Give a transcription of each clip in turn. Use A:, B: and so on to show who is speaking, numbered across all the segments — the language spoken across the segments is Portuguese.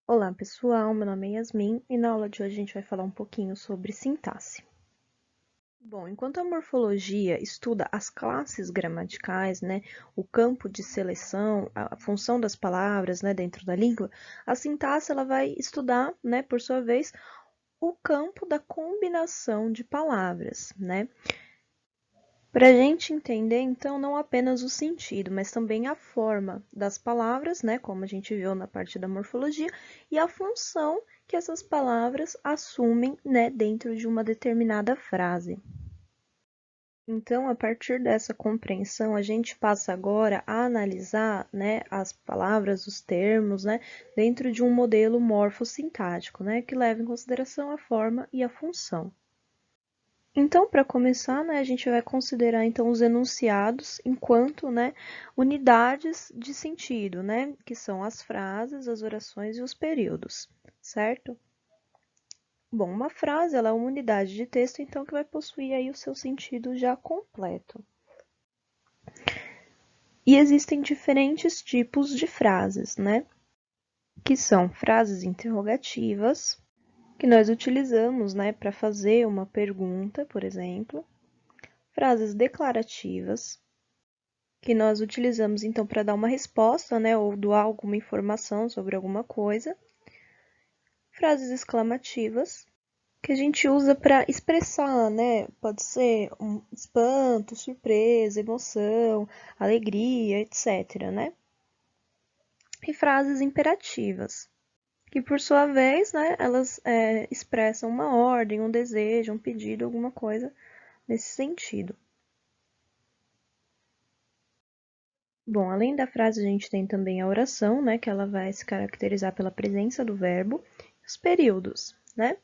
A: Olá pessoal, meu nome é Yasmin e na aula de hoje a gente vai falar um pouquinho sobre sintaxe. Bom, enquanto a morfologia estuda as classes gramaticais, né, o campo de seleção, a função das palavras, né, dentro da língua, a sintaxe ela vai estudar, né, por sua vez, o campo da combinação de palavras, né? Para a gente entender, então, não apenas o sentido, mas também a forma das palavras, né, como a gente viu na parte da morfologia, e a função que essas palavras assumem, né, dentro de uma determinada frase. Então, a partir dessa compreensão, a gente passa agora a analisar, né, as palavras, os termos, né, dentro de um modelo morfossintático, né, que leva em consideração a forma e a função. Então, para começar, né, a gente vai considerar então os enunciados enquanto, né, unidades de sentido, né, que são as frases, as orações e os períodos, certo? Bom, uma frase ela é uma unidade de texto, então que vai possuir aí o seu sentido já completo. E existem diferentes tipos de frases, né? Que são frases interrogativas, que nós utilizamos, né, para fazer uma pergunta, por exemplo. Frases declarativas, que nós utilizamos então para dar uma resposta, né, ou doar alguma informação sobre alguma coisa. Frases exclamativas, que a gente usa para expressar, né, pode ser um espanto, surpresa, emoção, alegria, etc, né? E frases imperativas, que por sua vez, né, elas expressam uma ordem, um desejo, um pedido, alguma coisa nesse sentido. Bom, além da frase, a gente tem também a oração, né, que ela vai se caracterizar pela presença do verbo, e os períodos, né?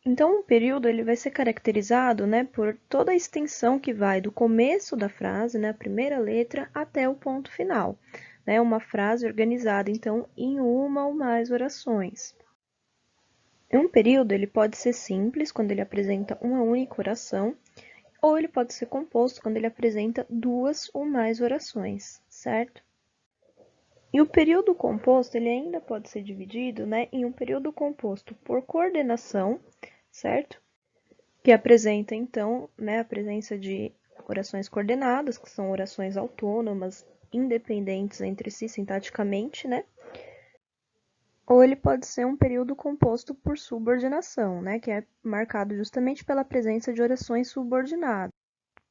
A: Então, o período ele vai ser caracterizado, né, por toda a extensão que vai do começo da frase, né, a primeira letra, até o ponto final, né? Uma frase organizada, então, em uma ou mais orações. Um período ele pode ser simples, quando ele apresenta uma única oração, ou ele pode ser composto quando ele apresenta duas ou mais orações, certo? E o período composto, ele ainda pode ser dividido, né, em um período composto por coordenação, certo? Que apresenta, então, né, a presença de orações coordenadas, que são orações autônomas, independentes entre si sintaticamente, né? Ou ele pode ser um período composto por subordinação, né, que é marcado justamente pela presença de orações subordinadas,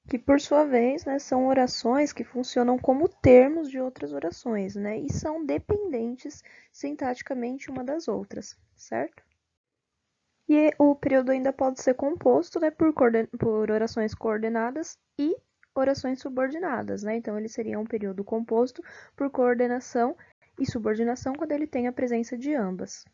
A: que por sua vez, né, são orações que funcionam como termos de outras orações, né, e são dependentes sintaticamente uma das outras, certo? E o período ainda pode ser composto, né, por orações coordenadas e orações subordinadas, né? Então, ele seria um período composto por coordenação e subordinação quando ele tem a presença de ambas.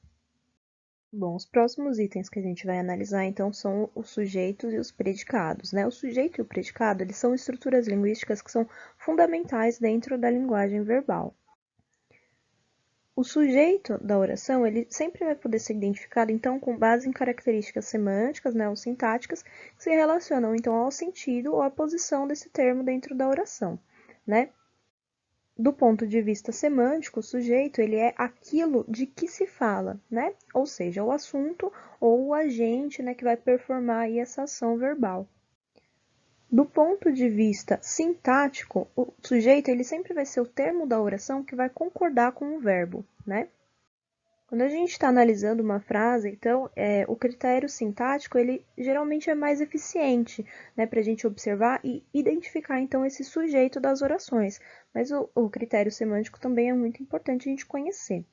A: Bom, os próximos itens que a gente vai analisar, então, são os sujeitos e os predicados, né? O sujeito e o predicado, eles são estruturas linguísticas que são fundamentais dentro da linguagem verbal. O sujeito da oração, ele sempre vai poder ser identificado, então, com base em características semânticas, né, ou sintáticas, que se relacionam, então, ao sentido ou à posição desse termo dentro da oração, né? Do ponto de vista semântico, o sujeito ele é aquilo de que se fala, né? Ou seja, o assunto ou o agente, né, que vai performar aí essa ação verbal. Do ponto de vista sintático, o sujeito ele sempre vai ser o termo da oração que vai concordar com o verbo, né? Quando a gente está analisando uma frase, então, o critério sintático, ele geralmente é mais eficiente, né, para a gente observar e identificar, então, esse sujeito das orações. Mas o critério semântico também é muito importante a gente conhecer.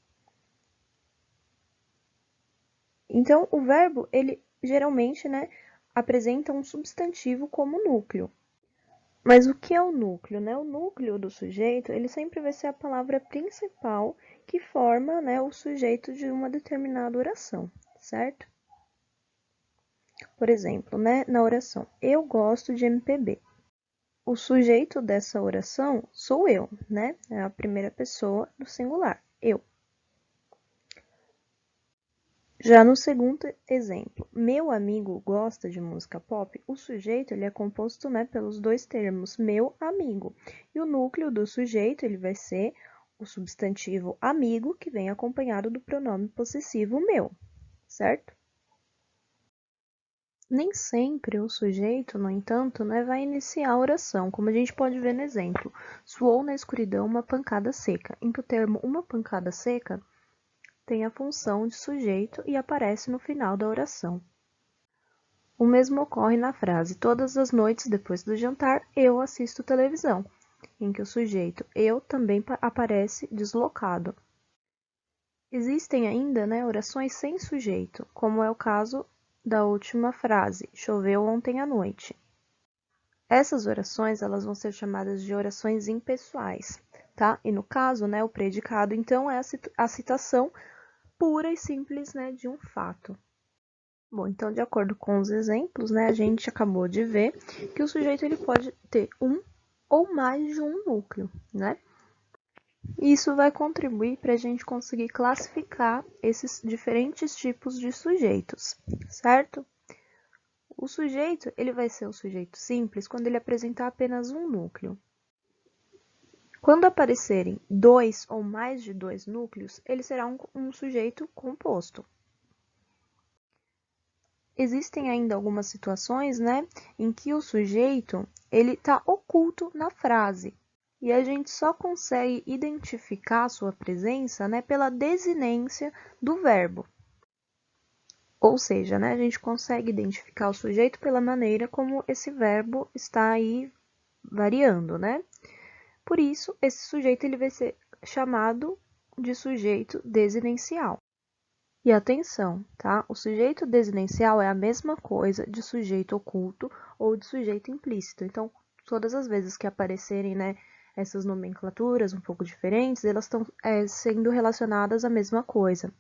A: Então, o verbo, ele geralmente, né, apresenta um substantivo como núcleo. Mas o que é o núcleo, né? O núcleo do sujeito, ele sempre vai ser a palavra principal que forma, né, o sujeito de uma determinada oração, certo? Por exemplo, né, na oração, eu gosto de MPB. O sujeito dessa oração sou eu, né? É a primeira pessoa do singular, eu. Já no segundo exemplo, meu amigo gosta de música pop, o sujeito ele é composto, né, pelos dois termos meu amigo. E o núcleo do sujeito ele vai ser o substantivo amigo, que vem acompanhado do pronome possessivo meu, certo? Nem sempre o sujeito, no entanto, né, vai iniciar a oração, como a gente pode ver no exemplo. Soou na escuridão uma pancada seca, em que o termo uma pancada seca tem a função de sujeito e aparece no final da oração. O mesmo ocorre na frase todas as noites depois do jantar eu assisto televisão, em que o sujeito eu também aparece deslocado. Existem ainda, né, orações sem sujeito, como é o caso da última frase, choveu ontem à noite. Essas orações, elas vão ser chamadas de orações impessoais, tá? E no caso, né, o predicado, então, é a citação pura e simples, né, de um fato. Bom, então, de acordo com os exemplos, né, a gente acabou de ver que o sujeito ele pode ter um ou mais de um núcleo, né? Isso vai contribuir para a gente conseguir classificar esses diferentes tipos de sujeitos, certo? O sujeito, ele vai ser o sujeito simples quando ele apresentar apenas um núcleo. Quando aparecerem dois ou mais de dois núcleos, ele será um sujeito composto. Existem ainda algumas situações, né, em que o sujeito ele está oculto na frase. E a gente só consegue identificar a sua presença, né, pela desinência do verbo. Ou seja, né, a gente consegue identificar o sujeito pela maneira como esse verbo está aí variando, né? Por isso, esse sujeito ele vai ser chamado de sujeito desinencial. E atenção, tá? O sujeito desinencial é a mesma coisa de sujeito oculto ou de sujeito implícito. Então, todas as vezes que aparecerem, né, essas nomenclaturas um pouco diferentes, elas estão sendo relacionadas à mesma coisa.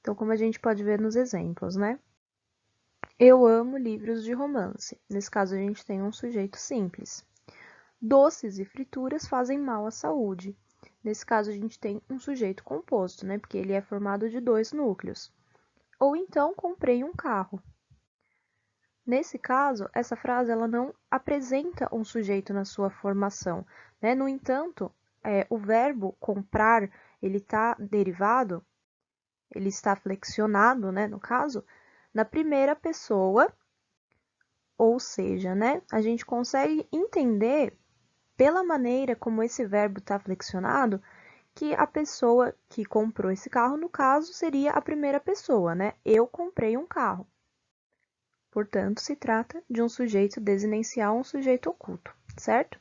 A: Então, como a gente pode ver nos exemplos, né? Eu amo livros de romance. Nesse caso, a gente tem um sujeito simples. Doces e frituras fazem mal à saúde. Nesse caso, a gente tem um sujeito composto, né? Porque ele é formado de dois núcleos. Ou então, comprei um carro. Nesse caso, essa frase ela não apresenta um sujeito na sua formação, né? No entanto, o verbo comprar, ele está derivado, ele está flexionado, né? No caso, na primeira pessoa, ou seja, né? A gente consegue entender pela maneira como esse verbo está flexionado, que a pessoa que comprou esse carro, no caso, seria a primeira pessoa, né? Eu comprei um carro. Portanto, se trata de um sujeito desinencial, um sujeito oculto, certo?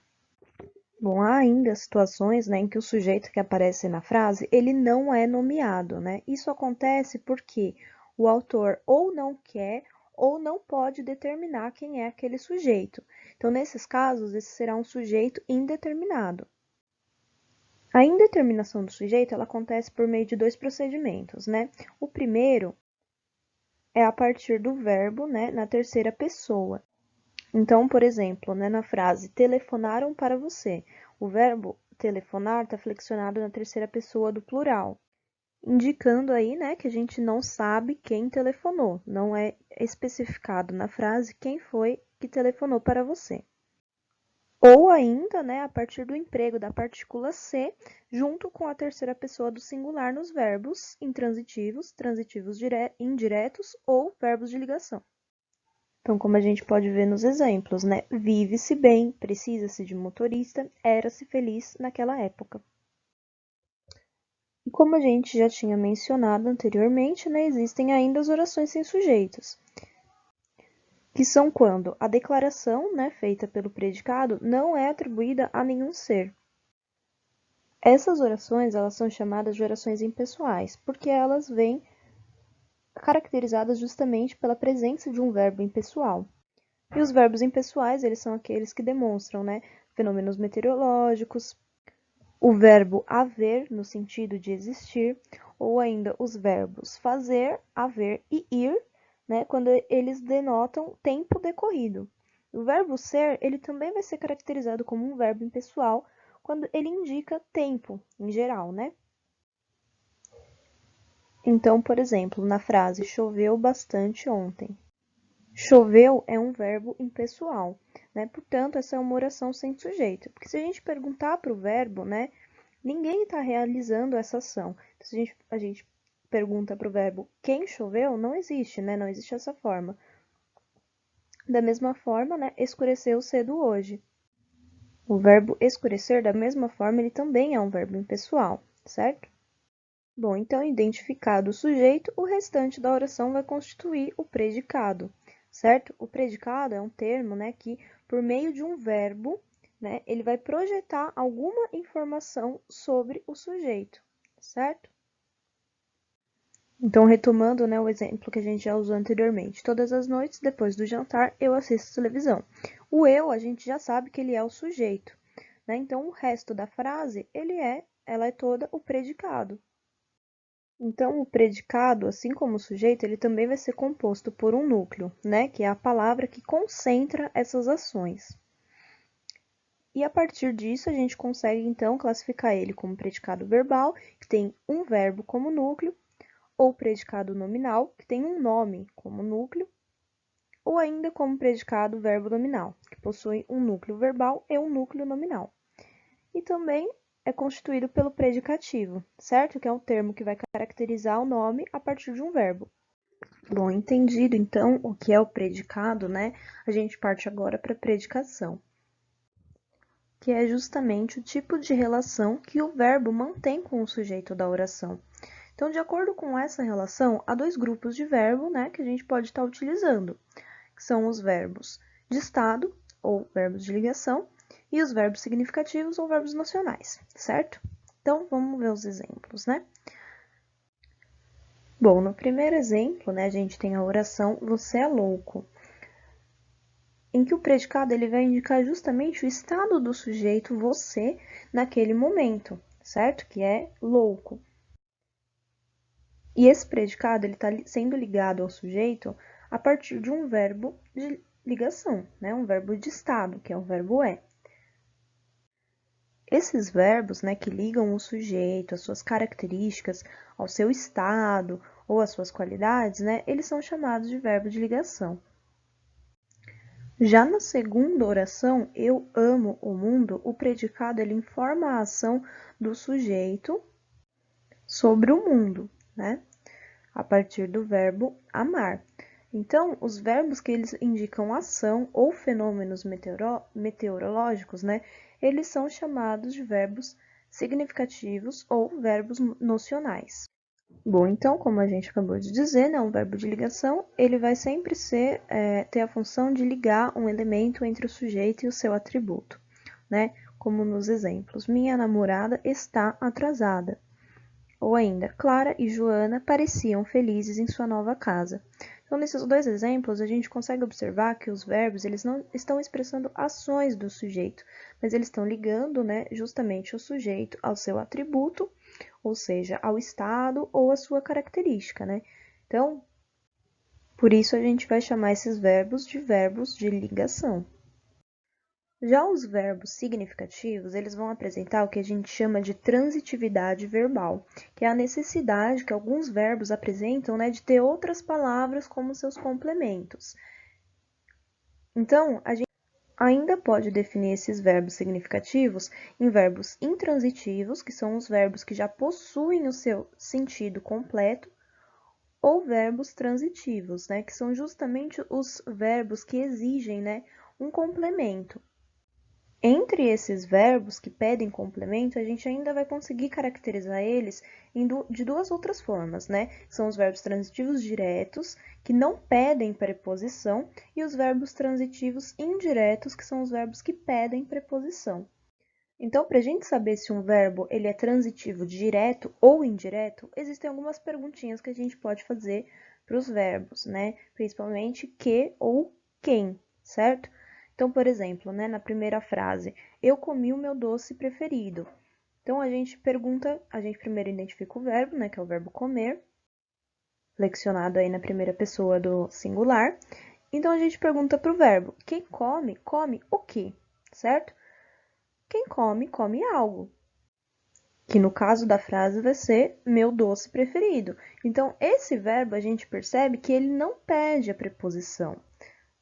A: Bom, há ainda situações, né, em que o sujeito que aparece na frase, ele não é nomeado, né? Isso acontece porque o autor ou não quer ou não pode determinar quem é aquele sujeito. Então, nesses casos, esse será um sujeito indeterminado. A indeterminação do sujeito, ela acontece por meio de dois procedimentos, né? O primeiro é a partir do verbo, né, na terceira pessoa. Então, por exemplo, né, na frase telefonaram para você, o verbo telefonar está flexionado na terceira pessoa do plural, indicando aí, né, que a gente não sabe quem telefonou, não é especificado na frase quem foi que telefonou para você. Ou ainda, né, a partir do emprego da partícula ser, junto com a terceira pessoa do singular nos verbos intransitivos, transitivos indiretos ou verbos de ligação. Então, como a gente pode ver nos exemplos, né? Vive-se bem, precisa-se de motorista, era-se feliz naquela época. E como a gente já tinha mencionado anteriormente, né, existem ainda as orações sem sujeitos, que são quando a declaração, né, feita pelo predicado não é atribuída a nenhum ser. Essas orações, elas são chamadas de orações impessoais, porque elas vêm caracterizadas justamente pela presença de um verbo impessoal. E os verbos impessoais, eles são aqueles que demonstram, né, fenômenos meteorológicos, o verbo haver, no sentido de existir, ou ainda os verbos fazer, haver e ir, né, quando eles denotam tempo decorrido. O verbo ser, ele também vai ser caracterizado como um verbo impessoal quando ele indica tempo, em geral, né? Então, por exemplo, na frase choveu bastante ontem. Choveu é um verbo impessoal, né? Portanto, essa é uma oração sem sujeito. Porque se a gente perguntar para o verbo, né, ninguém está realizando essa ação. Então, se a gente pergunta para o verbo quem choveu, não existe, né? Não existe essa forma. Da mesma forma, né, escureceu cedo hoje. O verbo escurecer, da mesma forma, ele também é um verbo impessoal, certo? Bom, então, identificado o sujeito, o restante da oração vai constituir o predicado, certo? O predicado é um termo, né, que, por meio de um verbo, né, ele vai projetar alguma informação sobre o sujeito, certo? Então, retomando, né, o exemplo que a gente já usou anteriormente. Todas as noites, depois do jantar, eu assisto televisão. O eu, a gente já sabe que ele é o sujeito, né? Então, o resto da frase, ela é toda o predicado. Então, o predicado, assim como o sujeito, ele também vai ser composto por um núcleo, né? Que é a palavra que concentra essas ações. E a partir disso, a gente consegue, então, classificar ele como predicado verbal, que tem um verbo como núcleo, ou predicado nominal, que tem um nome como núcleo, ou ainda como predicado verbo nominal, que possui um núcleo verbal e um núcleo nominal. E também é constituído pelo predicativo, certo? Que é um termo que vai caracterizar o nome a partir de um verbo. Bom, entendido então o que é o predicado, né? A gente parte agora para a predicação, que é justamente o tipo de relação que o verbo mantém com o sujeito da oração. Então, de acordo com essa relação, há dois grupos de verbo, né, que a gente pode estar utilizando, que são os verbos de estado, ou verbos de ligação, e os verbos significativos, ou verbos nocionais, certo? Então, vamos ver os exemplos, né? Bom, no primeiro exemplo, né, a gente tem a oração "você é louco", em que o predicado ele vai indicar justamente o estado do sujeito você naquele momento, certo? Que é louco. E esse predicado ele está sendo ligado ao sujeito a partir de um verbo de ligação, né? Um verbo de estado, que é o verbo é. Esses verbos, né, que ligam o sujeito, as suas características, ao seu estado ou às suas qualidades, né, eles são chamados de verbo de ligação. Já na segunda oração, eu amo o mundo, o predicado ele informa a ação do sujeito sobre o mundo, né? A partir do verbo amar. Então, os verbos que eles indicam ação ou fenômenos meteorológicos, né? Eles são chamados de verbos significativos ou verbos nocionais. Bom, então, como a gente acabou de dizer, né, um verbo de ligação, ele vai sempre ter a função de ligar um elemento entre o sujeito e o seu atributo, né? Como nos exemplos, minha namorada está atrasada. Ou ainda, Clara e Joana pareciam felizes em sua nova casa. Então, nesses dois exemplos, a gente consegue observar que os verbos eles não estão expressando ações do sujeito, mas eles estão ligando, né, justamente o sujeito ao seu atributo, ou seja, ao estado ou à sua característica, né? Então, por isso a gente vai chamar esses verbos de ligação. Já os verbos significativos, eles vão apresentar o que a gente chama de transitividade verbal, que é a necessidade que alguns verbos apresentam, né, de ter outras palavras como seus complementos. Então, a gente ainda pode definir esses verbos significativos em verbos intransitivos, que são os verbos que já possuem o seu sentido completo, ou verbos transitivos, né, que são justamente os verbos que exigem, né, um complemento. Entre esses verbos que pedem complemento, a gente ainda vai conseguir caracterizar eles de duas outras formas, né? São os verbos transitivos diretos, que não pedem preposição, e os verbos transitivos indiretos, que são os verbos que pedem preposição. Então, para a gente saber se um verbo ele é transitivo direto ou indireto, existem algumas perguntinhas que a gente pode fazer para os verbos, né? Principalmente que ou quem, certo? Então, por exemplo, né, na primeira frase, eu comi o meu doce preferido. Então, a gente primeiro identifica o verbo, né, que é o verbo comer, flexionado aí na primeira pessoa do singular. Então, a gente pergunta para o verbo, quem come, come o quê, certo? Quem come, come algo. Que no caso da frase vai ser meu doce preferido. Então, esse verbo a gente percebe que ele não pede a preposição,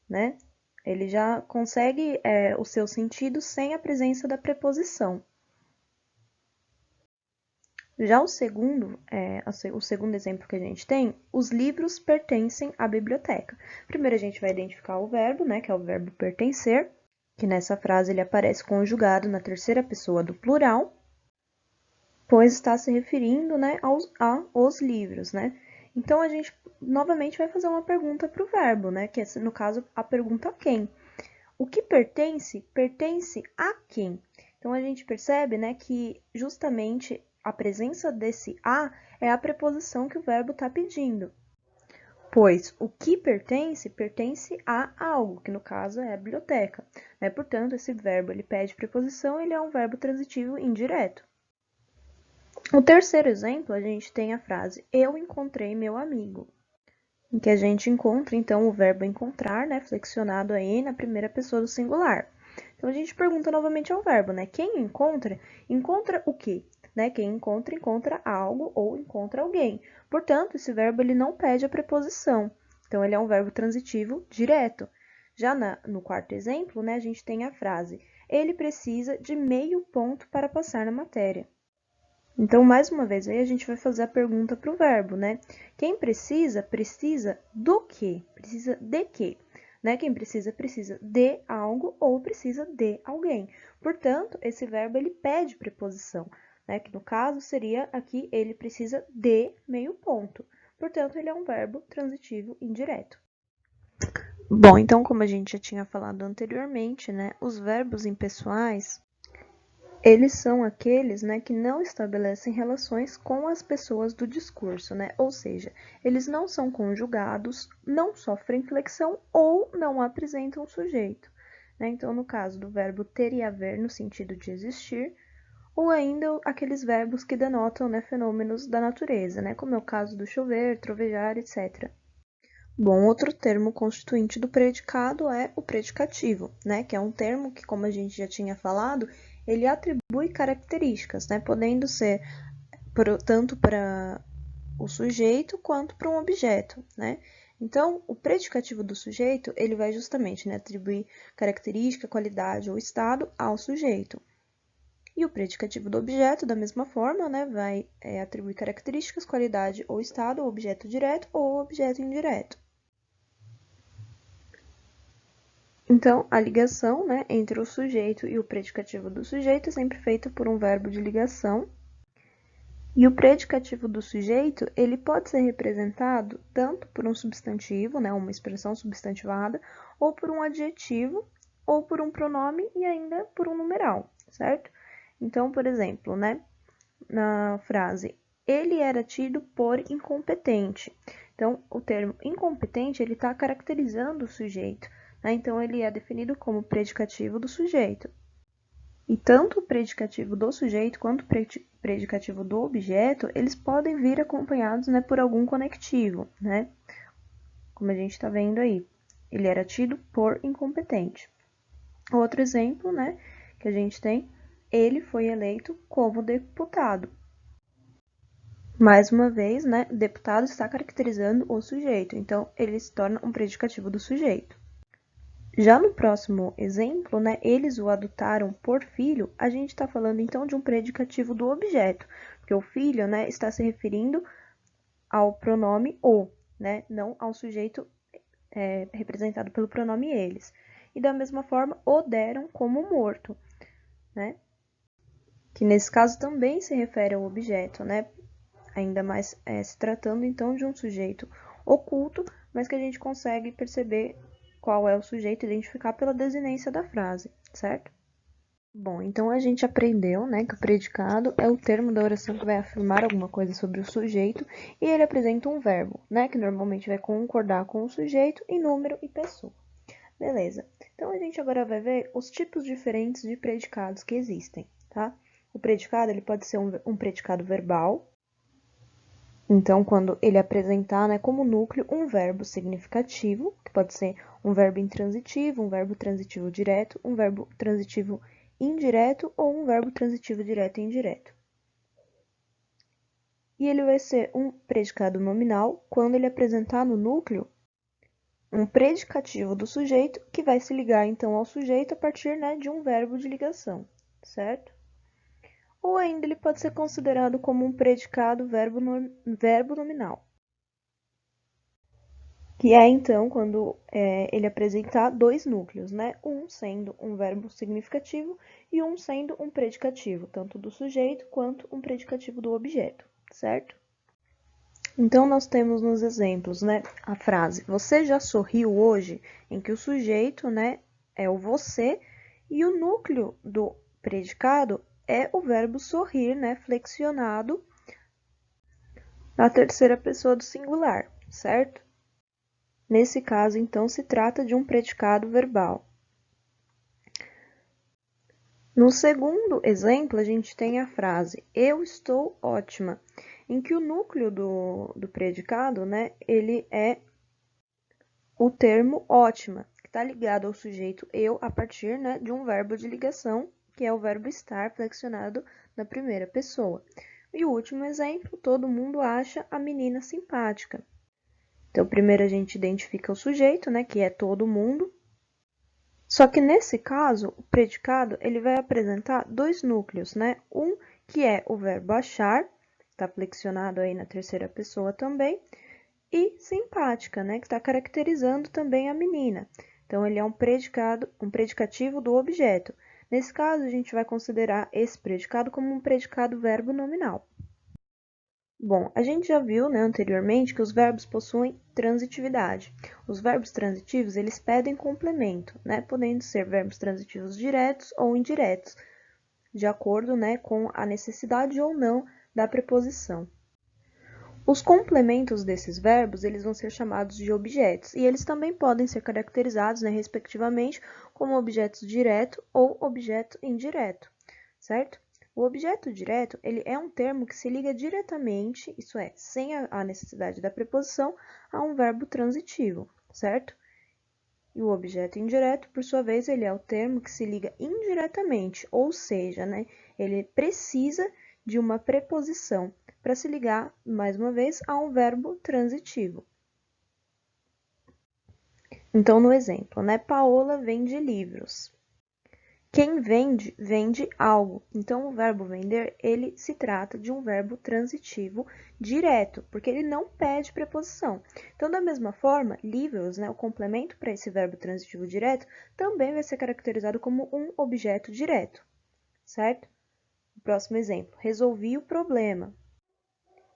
A: né? Ele já consegue o seu sentido sem a presença da preposição. Já o segundo exemplo que a gente tem, os livros pertencem à biblioteca. Primeiro a gente vai identificar o verbo, né, que é o verbo pertencer, que nessa frase ele aparece conjugado na terceira pessoa do plural, pois está se referindo, né, aos livros, né? Então a gente novamente vai fazer uma pergunta para o verbo, né, que é, no caso, a pergunta a quem. O que pertence, pertence a quem? Então, a gente percebe, né, que justamente a presença desse a é a preposição que o verbo está pedindo. Pois o que pertence, pertence a algo, que no caso é a biblioteca. Né? Portanto, esse verbo ele pede preposição, ele é um verbo transitivo indireto. O terceiro exemplo, a gente tem a frase eu encontrei meu amigo, em que a gente encontra, então, o verbo encontrar, né, flexionado aí na primeira pessoa do singular. Então, a gente pergunta novamente ao verbo, né, quem encontra, encontra o quê? Né, quem encontra, encontra algo ou encontra alguém. Portanto, esse verbo ele não pede a preposição. Então, ele é um verbo transitivo direto. Já no quarto exemplo, né, a gente tem a frase, ele precisa de meio ponto para passar na matéria. Então, mais uma vez, aí a gente vai fazer a pergunta para o verbo, né? Quem precisa, precisa do quê? Precisa de quê? Né? Quem precisa, precisa de algo ou precisa de alguém. Portanto, esse verbo, ele pede preposição, né? Que no caso seria aqui, ele precisa de meio ponto. Portanto, ele é um verbo transitivo indireto. Bom, então, como a gente já tinha falado anteriormente, né? Os verbos impessoais, eles são aqueles, né, que não estabelecem relações com as pessoas do discurso, né? Ou seja, eles não são conjugados, não sofrem flexão ou não apresentam sujeito. Né? Então, no caso do verbo ter e haver no sentido de existir, ou ainda aqueles verbos que denotam, né, fenômenos da natureza, né? Como é o caso do chover, trovejar, etc. Bom, outro termo constituinte do predicado é o predicativo, né? Que é um termo que, como a gente já tinha falado, ele atribui características, né? Podendo ser tanto para o sujeito quanto para um objeto, né? Então, o predicativo do sujeito, ele vai justamente, né, atribuir característica, qualidade ou estado ao sujeito. E o predicativo do objeto, da mesma forma, né, vai atribuir características, qualidade ou estado ao objeto direto ou objeto indireto. Então, a ligação, né, entre o sujeito e o predicativo do sujeito é sempre feita por um verbo de ligação. E o predicativo do sujeito, ele pode ser representado tanto por um substantivo, né, uma expressão substantivada, ou por um adjetivo, ou por um pronome e ainda por um numeral, certo? Então, por exemplo, né, na frase, ele era tido por incompetente. Então, o termo incompetente, ele está caracterizando o sujeito. Né? Então, ele é definido como predicativo do sujeito. E tanto o predicativo do sujeito quanto o predicativo do objeto, eles podem vir acompanhados, né, por algum conectivo, né? Como a gente está vendo aí. Ele era tido por incompetente. Outro exemplo, né, que a gente tem, ele foi eleito como deputado. Mais uma vez, né, deputado está caracterizando o sujeito, então ele se torna um predicativo do sujeito. Já no próximo exemplo, né, eles o adotaram por filho, a gente está falando então de um predicativo do objeto, porque o filho, né, está se referindo ao pronome o, né, não ao sujeito representado pelo pronome eles. E da mesma forma, o deram como morto, né, que nesse caso também se refere ao objeto, né, ainda mais se tratando então de um sujeito oculto, mas que a gente consegue perceber qual é o sujeito, identificar pela desinência da frase, certo? Bom, então a gente aprendeu, né, que o predicado é o termo da oração que vai afirmar alguma coisa sobre o sujeito e ele apresenta um verbo, né, que normalmente vai concordar com o sujeito em número e pessoa. Beleza. Então a gente agora vai ver os tipos diferentes de predicados que existem, tá? O predicado, ele pode ser um predicado verbal. Então, quando ele apresentar, né, como núcleo um verbo significativo, que pode ser um verbo intransitivo, um verbo transitivo direto, um verbo transitivo indireto ou um verbo transitivo direto e indireto. E ele vai ser um predicado nominal quando ele apresentar no núcleo um predicativo do sujeito que vai se ligar, então, ao sujeito a partir, né, de um verbo de ligação, certo? ou ainda ele pode ser considerado como um predicado verbo nominal, que é então quando ele apresentar dois núcleos, né? Um sendo um verbo significativo e um sendo um predicativo, tanto do sujeito quanto um predicativo do objeto, certo? Então, nós temos nos exemplos, né, a frase "Você já sorriu hoje?", em que o sujeito, né, é o você e o núcleo do predicado é o verbo sorrir, né, flexionado na terceira pessoa do singular, certo? Nesse caso, então, se trata de um predicado verbal. No segundo exemplo, a gente tem a frase "Eu estou ótima", em que o núcleo do predicado, né, ele é o termo ótima, que está ligado ao sujeito eu a partir, né, de um verbo de ligação, que é o verbo estar flexionado na primeira pessoa. E o último exemplo, todo mundo acha a menina simpática. Então, primeiro a gente identifica o sujeito, né, que é todo mundo. Só que nesse caso, o predicado ele vai apresentar dois núcleos, né? Um que é o verbo achar, está flexionado aí na terceira pessoa também, e simpática, né, que está caracterizando também a menina. Então, ele é um predicativo do objeto. Nesse caso, a gente vai considerar esse predicado como um predicado verbo nominal. Bom, a gente já viu, né, anteriormente que os verbos possuem transitividade. Os verbos transitivos, eles pedem complemento, né, podendo ser verbos transitivos diretos ou indiretos, de acordo, né, com a necessidade ou não da preposição. Os complementos desses verbos, eles vão ser chamados de objetos, e eles também podem ser caracterizados, né, respectivamente, como objeto direto ou objeto indireto, certo? O objeto direto, ele é um termo que se liga diretamente, isso é, sem a necessidade da preposição, a um verbo transitivo, certo? E o objeto indireto, por sua vez, ele é o termo que se liga indiretamente, ou seja, né, ele precisa de uma preposição para se ligar, mais uma vez, a um verbo transitivo. Então, no exemplo, né, Paola vende livros. Quem vende, vende algo. Então, o verbo vender, ele se trata de um verbo transitivo direto, porque ele não pede preposição. Então, da mesma forma, livros, né, o complemento para esse verbo transitivo direto, também vai ser caracterizado como um objeto direto, certo? O próximo exemplo, resolvi o problema.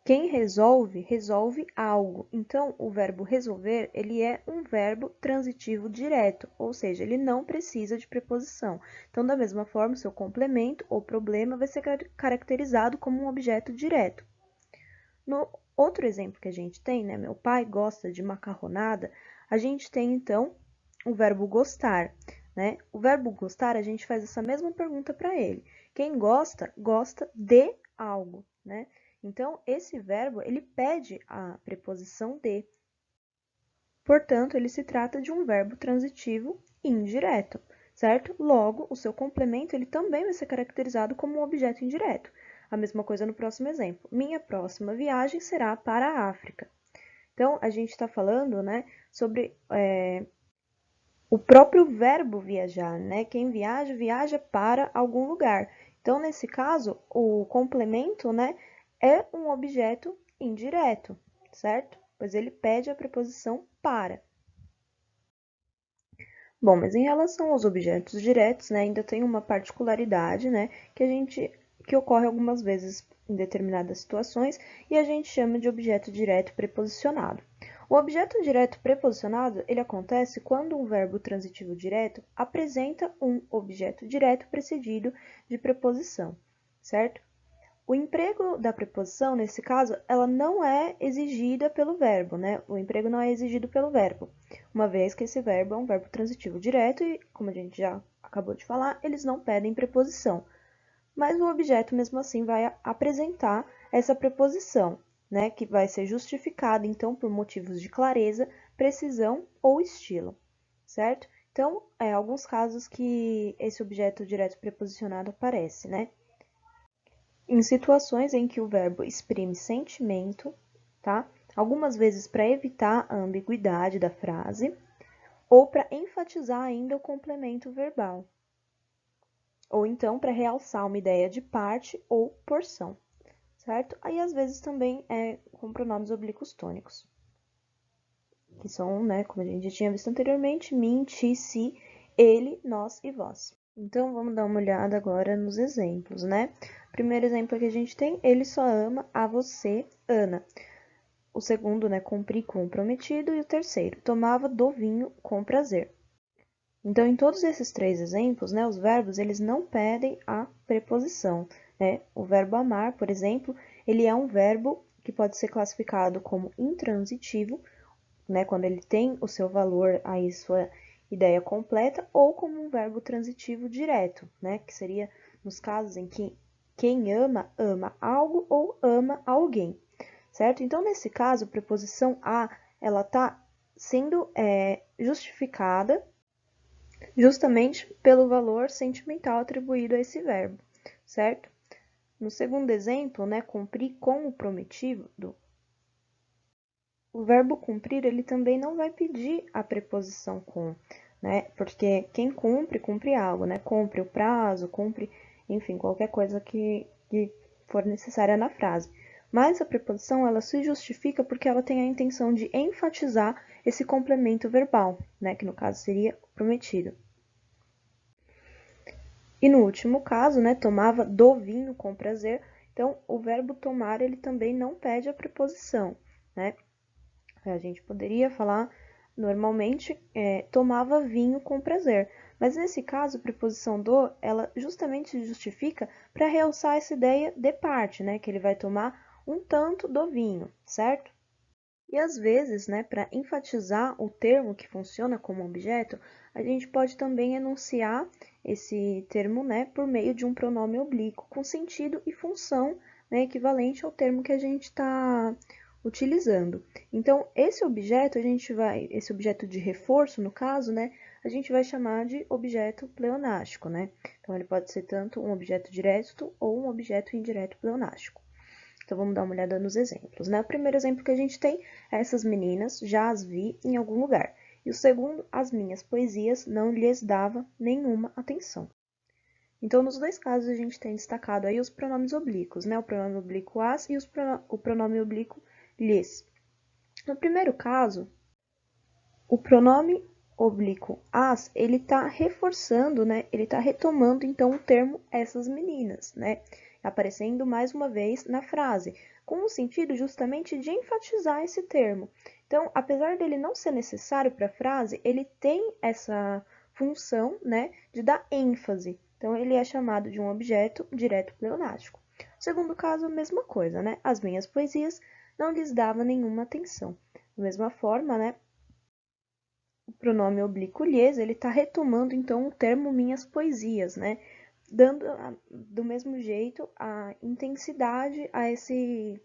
A: Quem resolve, resolve algo. Então, o verbo resolver, ele é um verbo transitivo direto, ou seja, ele não precisa de preposição. Então, da mesma forma, o seu complemento ou problema vai ser caracterizado como um objeto direto. No outro exemplo que a gente tem, né, meu pai gosta de macarronada, a gente tem, então, o verbo gostar, né? O verbo gostar, a gente faz essa mesma pergunta para ele. Quem gosta, gosta de algo, né? Então, esse verbo, ele pede a preposição de. Portanto, ele se trata de um verbo transitivo indireto, certo? Logo, o seu complemento, ele também vai ser caracterizado como um objeto indireto. A mesma coisa no próximo exemplo. Minha próxima viagem será para a África. Então, a gente está falando, né, sobre o próprio verbo viajar, né? Quem viaja, viaja para algum lugar. Então, nesse caso, o complemento, né, é um objeto indireto, certo? Pois ele pede a preposição para. Bom, mas em relação aos objetos diretos, né, ainda tem uma particularidade, né, que ocorre algumas vezes em determinadas situações e a gente chama de objeto direto preposicionado. O objeto direto preposicionado, ele acontece quando um verbo transitivo direto apresenta um objeto direto precedido de preposição, certo? O emprego da preposição, nesse caso, ela não é exigida pelo verbo, né? O emprego não é exigido pelo verbo, uma vez que esse verbo é um verbo transitivo direto e, como a gente já acabou de falar, eles não pedem preposição. Mas o objeto, mesmo assim, vai apresentar essa preposição, né? Que vai ser justificada, então, por motivos de clareza, precisão ou estilo, certo? Então, alguns casos que esse objeto direto preposicionado aparece, né? Em situações em que o verbo exprime sentimento, tá? Algumas vezes para evitar a ambiguidade da frase, ou para enfatizar ainda o complemento verbal. Ou ou então para realçar uma ideia de parte ou porção, certo? Aí, às vezes, também é com pronomes oblíquos tônicos, que são, né, como a gente já tinha visto anteriormente, mim, ti, si, ele, nós e vós. Então, vamos dar uma olhada agora nos exemplos, né? Primeiro exemplo que a gente tem, ele só ama a você, Ana. O segundo, né, cumpri com o prometido. E o terceiro, tomava do vinho com prazer. Então, em todos esses três exemplos, né, os verbos, eles não pedem a preposição, né? O verbo amar, por exemplo, ele é um verbo que pode ser classificado como intransitivo, né, quando ele tem o seu valor, aí sua ideia completa, ou como um verbo transitivo direto, né, que seria nos casos em que quem ama, ama algo ou ama alguém, certo? Então, nesse caso, a preposição a, ela está sendo justificada justamente pelo valor sentimental atribuído a esse verbo, certo? No segundo exemplo, né, cumprir com o prometido, o verbo cumprir, ele também não vai pedir a preposição com, né? Porque quem cumpre, cumpre algo, né? Cumpre o prazo, cumpre, enfim, qualquer coisa que for necessária na frase. Mas a preposição, ela se justifica porque ela tem a intenção de enfatizar esse complemento verbal, né? Que no caso seria o prometido. E no último caso, né? Tomava do vinho com prazer. Então, o verbo tomar, ele também não pede a preposição, né? A gente poderia falar normalmente tomava vinho com prazer, mas nesse caso a preposição do, ela justamente justifica para realçar essa ideia de parte, né, que ele vai tomar um tanto do vinho, certo? E às vezes, né, para enfatizar o termo que funciona como objeto, a gente pode também enunciar esse termo, né, por meio de um pronome oblíquo com sentido e função, né, equivalente ao termo que a gente está utilizando. Então, esse objeto esse objeto de reforço, no caso, né, a gente vai chamar de objeto pleonástico, né? Então, ele pode ser tanto um objeto direto ou um objeto indireto pleonástico. Então, vamos dar uma olhada nos exemplos, né? O primeiro exemplo que a gente tem é essas meninas, já as vi em algum lugar. E o segundo, as minhas poesias não lhes dava nenhuma atenção. Então, nos dois casos, a gente tem destacado aí os pronomes oblíquos, né? O pronome oblíquo as e o pronome oblíquo lhes. No primeiro caso, o pronome oblíquo as, ele está reforçando, né? Ele está retomando, então, o termo essas meninas, né? Aparecendo mais uma vez na frase, com o sentido justamente de enfatizar esse termo. Então, apesar dele não ser necessário para a frase, ele tem essa função, né, de dar ênfase. Então, ele é chamado de um objeto direto pleonástico. Segundo caso, a mesma coisa, né? As minhas poesias não lhes dava nenhuma atenção. Da mesma forma, né, o pronome oblíquo lhes, ele está retomando, então, o termo minhas poesias, né? Dando, do mesmo jeito, a intensidade a esse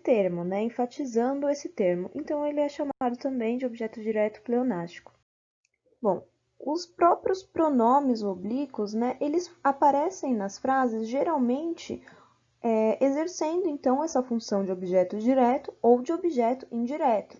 A: termo, né? Enfatizando esse termo. Então, ele é chamado também de objeto direto pleonástico. Bom, os próprios pronomes oblíquos, né? Eles aparecem nas frases, geralmente, exercendo, então, essa função de objeto direto ou de objeto indireto,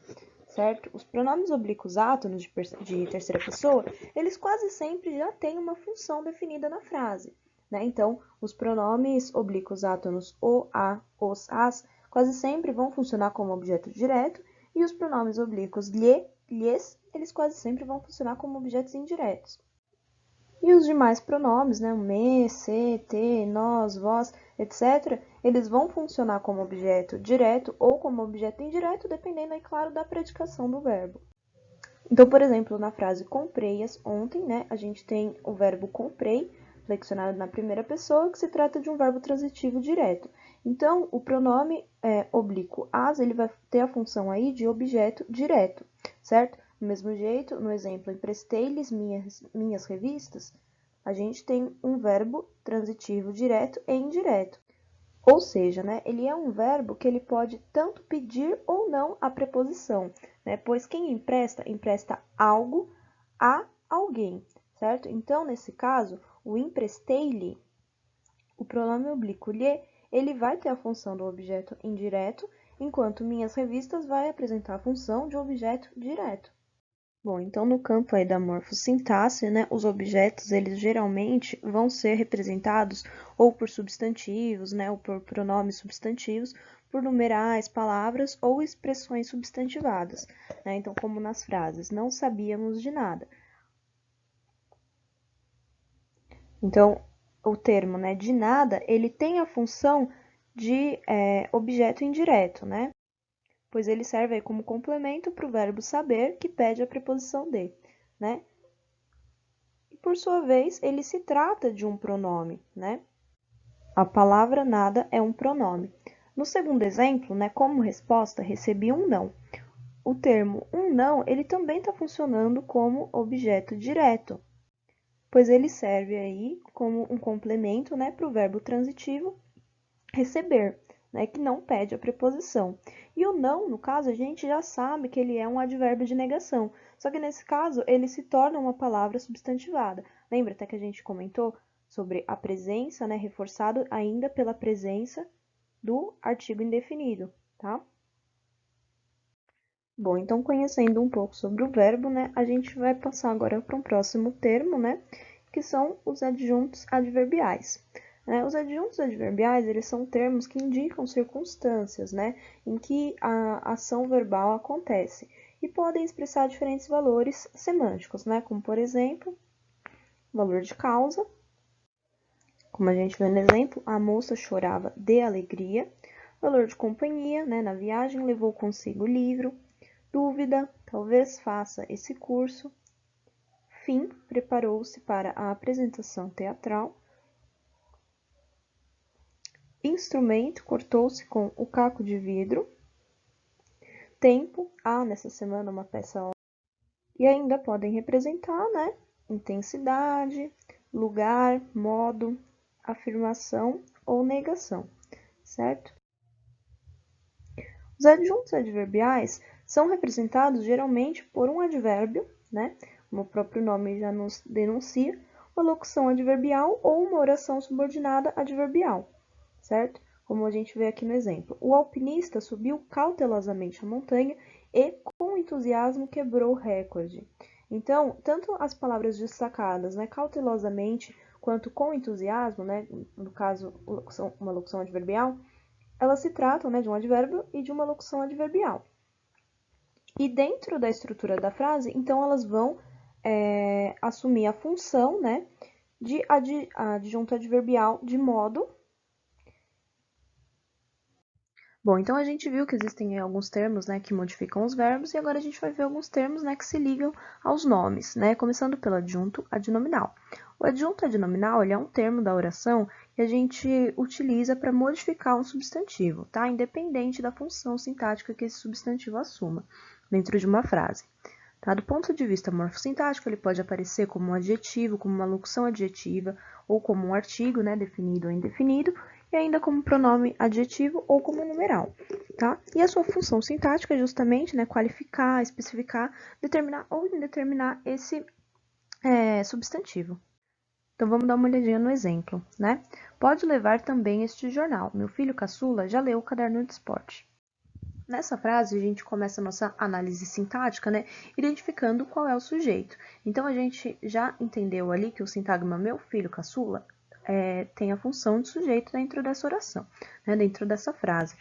A: certo? Os pronomes oblíquos átonos de terceira pessoa, eles quase sempre já têm uma função definida na frase, né? Então, os pronomes oblíquos átonos o, a, os, as, quase sempre vão funcionar como objeto direto, e os pronomes oblíquos lhe, lhes, eles quase sempre vão funcionar como objetos indiretos. E os demais pronomes, né, o me, se, te, nós, vós, etc., eles vão funcionar como objeto direto ou como objeto indireto, dependendo, é claro, da predicação do verbo. Então, por exemplo, na frase comprei-as ontem, né, a gente tem o verbo comprei, flexionado na primeira pessoa, que se trata de um verbo transitivo direto. Então, o pronome oblíquo as, ele vai ter a função aí de objeto direto, certo? Do mesmo jeito, no exemplo, emprestei-lhes minhas revistas, a gente tem um verbo transitivo direto e indireto. Ou seja, né, ele é um verbo que ele pode tanto pedir ou não a preposição, né? Pois quem empresta, empresta algo a alguém, certo? Então, nesse caso, o emprestei-lhe, o pronome oblíquo lhe, ele vai ter a função do objeto indireto, enquanto minhas revistas vai apresentar a função de objeto direto. Bom, então no campo aí da morfossintaxe, né, os objetos, eles geralmente vão ser representados ou por substantivos, né, ou por pronomes substantivos, por numerais, palavras ou expressões substantivadas, né? Então, como nas frases, não sabíamos de nada. Então, o termo, né, de nada, ele tem a função de objeto indireto, né? Pois ele serve aí como complemento para o verbo saber, que pede a preposição de, né? E por sua vez, ele se trata de um pronome, né? A palavra nada é um pronome. No segundo exemplo, né, como resposta, recebi um não. O termo um não, ele também está funcionando como objeto direto, pois ele serve aí como um complemento, né, para o verbo transitivo receber, né, que não pede a preposição. E o não, no caso, a gente já sabe que ele é um advérbio de negação, só que nesse caso ele se torna uma palavra substantivada. Lembra até que a gente comentou sobre a presença, né, reforçado ainda pela presença do artigo indefinido, tá? Bom, então conhecendo um pouco sobre o verbo, né, a gente vai passar agora para um próximo termo, né, que são os adjuntos adverbiais. Os adjuntos adverbiais, eles são termos que indicam circunstâncias, né, em que a ação verbal acontece e podem expressar diferentes valores semânticos, né, como por exemplo, valor de causa, como a gente vê no exemplo, a moça chorava de alegria, valor de companhia, né, na viagem levou consigo o livro, dúvida, talvez faça esse curso, fim, preparou-se para a apresentação teatral, instrumento, cortou-se com o caco de vidro, tempo, nessa semana uma peça. E ainda podem representar, né, intensidade, lugar, modo, afirmação ou negação, certo? Os adjuntos adverbiais são representados geralmente por um advérbio, né, como o próprio nome já nos denuncia, uma locução adverbial ou uma oração subordinada adverbial, certo? Como a gente vê aqui no exemplo. O alpinista subiu cautelosamente a montanha e, com entusiasmo, quebrou o recorde. Então, tanto as palavras destacadas, né, cautelosamente, quanto com entusiasmo, né, no caso, uma locução adverbial, elas se tratam, né, de um advérbio e de uma locução adverbial. E dentro da estrutura da frase, então, elas vão assumir a função, né, de adjunto adverbial de modo. Bom, então a gente viu que existem alguns termos, né, que modificam os verbos e agora a gente vai ver alguns termos, né, que se ligam aos nomes, né, começando pelo adjunto adnominal. O adjunto adnominal, ele é um termo da oração que a gente utiliza para modificar um substantivo, tá? Independente da função sintática que esse substantivo assuma dentro de uma frase. Tá? Do ponto de vista morfossintático, ele pode aparecer como um adjetivo, como uma locução adjetiva, ou como um artigo, né, definido ou indefinido, e ainda como pronome adjetivo ou como numeral. Tá? E a sua função sintática é justamente, né, qualificar, especificar, determinar ou indeterminar esse substantivo. Então, vamos dar uma olhadinha no exemplo, né? Pode levar também este jornal. Meu filho caçula já leu o caderno de esporte. Nessa frase, a gente começa a nossa análise sintática, né, identificando qual é o sujeito. Então, a gente já entendeu ali que o sintagma meu filho caçula tem a função de sujeito dentro dessa oração, né, dentro dessa frase.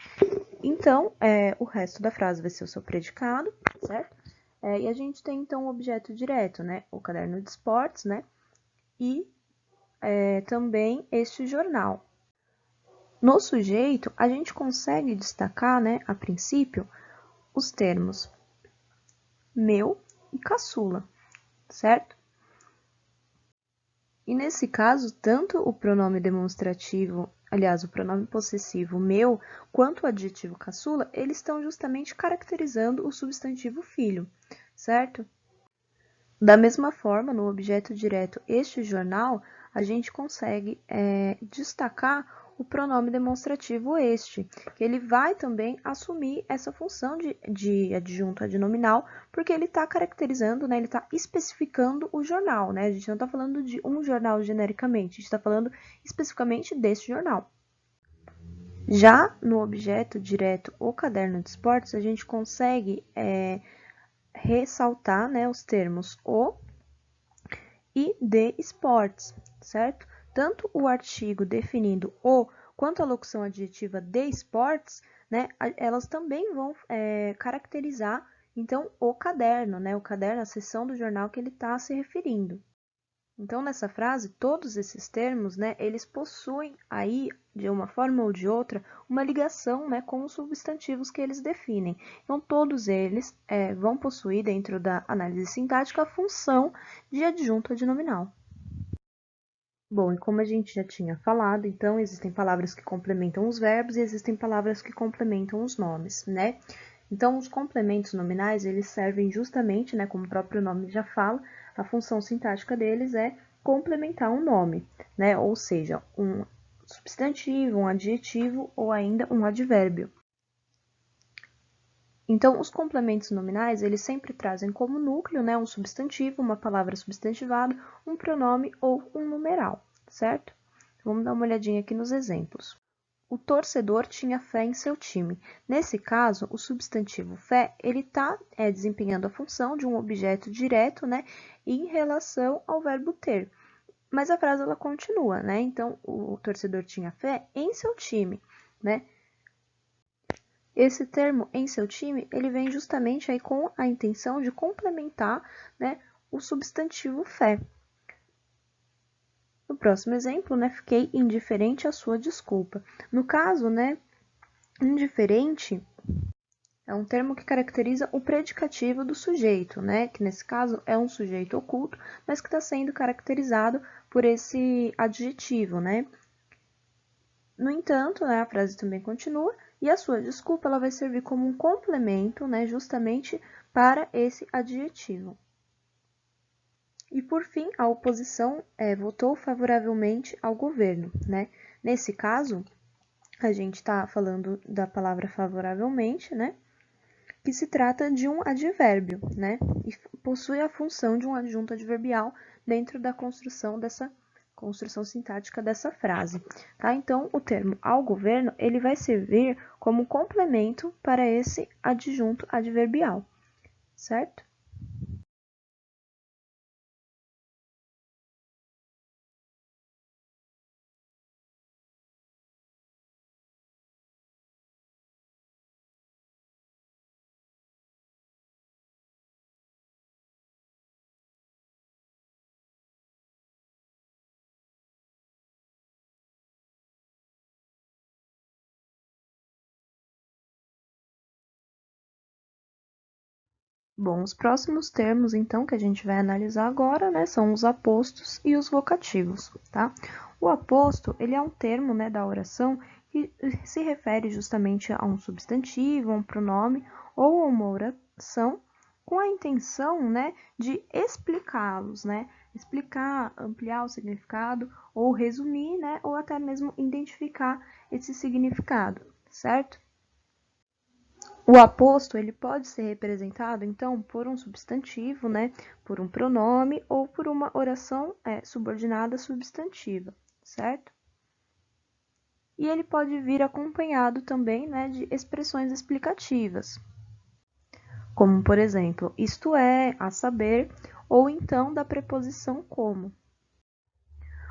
A: Então, o resto da frase vai ser o seu predicado, certo? E a gente tem, então, o objeto direto, né, o caderno de esportes, né, e também este jornal. No sujeito, a gente consegue destacar, né, a princípio, os termos meu e caçula, certo? E nesse caso, tanto o pronome demonstrativo, aliás, o pronome possessivo meu, quanto o adjetivo caçula, eles estão justamente caracterizando o substantivo filho, certo? Da mesma forma, no objeto direto este jornal, a gente consegue destacar o pronome demonstrativo este, que ele vai também assumir essa função de adjunto adnominal, porque ele está caracterizando, né, ele está especificando o jornal, né? A gente não está falando de um jornal genericamente, a gente está falando especificamente desse jornal. Já no objeto direto, o caderno de esportes, a gente consegue ressaltar, né, os termos o e de esportes, certo? Tanto o artigo definindo o quanto a locução adjetiva de esportes, né, elas também vão caracterizar, então, o caderno, né, o caderno, a seção do jornal que ele está se referindo. Então, nessa frase, todos esses termos, né, eles possuem aí, de uma forma ou de outra, uma ligação, né, com os substantivos que eles definem. Então, todos eles vão possuir, dentro da análise sintática, a função de adjunto adnominal. Bom, e como a gente já tinha falado, então, existem palavras que complementam os verbos e existem palavras que complementam os nomes, né? Então, os complementos nominais, eles servem justamente, né, como o próprio nome já fala, a função sintática deles é complementar um nome, né? Ou seja, um substantivo, um adjetivo ou ainda um advérbio. Então, os complementos nominais, eles sempre trazem como núcleo, né, um substantivo, uma palavra substantivada, um pronome ou um numeral, certo? Vamos dar uma olhadinha aqui nos exemplos. O torcedor tinha fé em seu time. Nesse caso, o substantivo fé, ele está desempenhando a função de um objeto direto, né, em relação ao verbo ter. Mas a frase, ela continua, né? Então, o torcedor tinha fé em seu time, né? Esse termo em seu time, ele vem justamente aí com a intenção de complementar, né, o substantivo fé. No próximo exemplo, né, fiquei indiferente à sua desculpa. No caso, né, indiferente é um termo que caracteriza o predicativo do sujeito, né, que nesse caso é um sujeito oculto, mas que está sendo caracterizado por esse adjetivo, né. No entanto, né, a frase também continua, e a sua desculpa ela vai servir como um complemento, né, justamente para esse adjetivo. E, por fim, a oposição votou favoravelmente ao governo, né? Nesse caso, a gente está falando da palavra favoravelmente, né? Que se trata de um advérbio, né? E possui a função de um adjunto adverbial dentro da construção sintática dessa frase, tá? Então, o termo ao governo, ele vai servir como complemento para esse adjunto adverbial, certo? Bom, os próximos termos, então, que a gente vai analisar agora, né, são os apostos e os vocativos, tá? O aposto, ele é um termo, né, da oração que se refere justamente a um substantivo, a um pronome ou a uma oração com a intenção, né, de explicá-los, né? Explicar, ampliar o significado ou resumir, né, ou até mesmo identificar esse significado, certo? O aposto, ele pode ser representado, então, por um substantivo, né, por um pronome ou por uma oração subordinada substantiva, certo? E ele pode vir acompanhado também, né, de expressões explicativas, como, por exemplo, isto é, a saber, ou então da preposição como.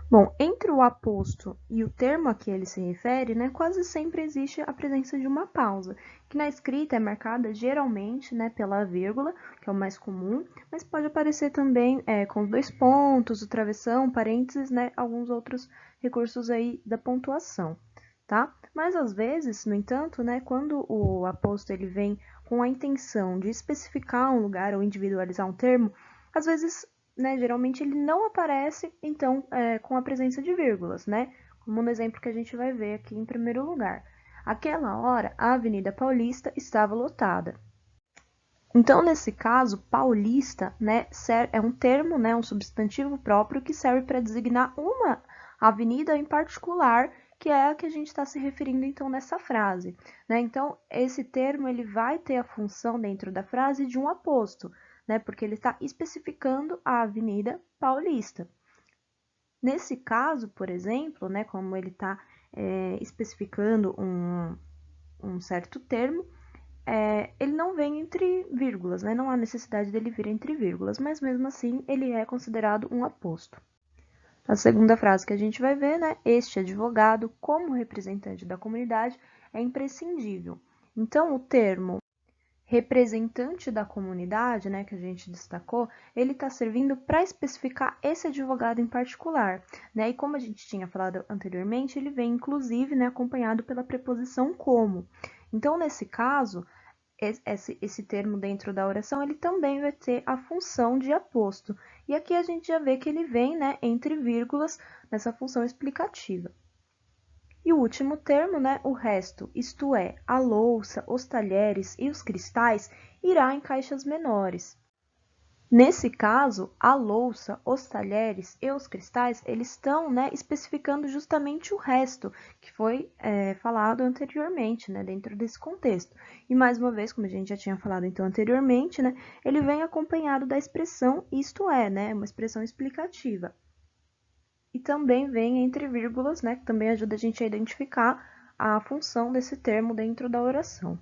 A: Bom, entre o aposto e o termo a que ele se refere, né, quase sempre existe a presença de uma pausa, que na escrita é marcada geralmente, né, pela vírgula, que é o mais comum, mas pode aparecer também com os dois pontos, o travessão, parênteses, né, alguns outros recursos aí da pontuação, tá? Mas às vezes, no entanto, né, quando o aposto ele vem com a intenção de especificar um lugar ou individualizar um termo, às vezes, né, geralmente ele não aparece, então, com a presença de vírgulas, né? Como no exemplo que a gente vai ver aqui em primeiro lugar. Aquela hora, a Avenida Paulista estava lotada. Então, nesse caso, paulista, né, é um termo, né, um substantivo próprio que serve para designar uma avenida em particular, que é a que a gente está se referindo, então, nessa frase, né? Então, esse termo, ele vai ter a função dentro da frase de um aposto, né, porque ele está especificando a Avenida Paulista. Nesse caso, por exemplo, né, como ele está especificando um certo termo, ele não vem entre vírgulas, né? Não há necessidade dele vir entre vírgulas, mas mesmo assim ele é considerado um aposto. A segunda frase que a gente vai ver, né? Este advogado, como representante da comunidade, é imprescindível. Então, o termo representante da comunidade, né, que a gente destacou, ele está servindo para especificar esse advogado em particular, né? E como a gente tinha falado anteriormente, ele vem inclusive, né, acompanhado pela preposição como. Então, nesse caso, esse termo dentro da oração, ele também vai ter a função de aposto. E aqui a gente já vê que ele vem, né, entre vírgulas nessa função explicativa. E o último termo, né, o resto, isto é, a louça, os talheres e os cristais, irá em caixas menores. Nesse caso, a louça, os talheres e os cristais, eles estão, né, especificando justamente o resto que foi falado anteriormente, né, dentro desse contexto. E mais uma vez, como a gente já tinha falado então anteriormente, né, ele vem acompanhado da expressão isto é, né, uma expressão explicativa. E também vem entre vírgulas, né, que também ajuda a gente a identificar a função desse termo dentro da oração.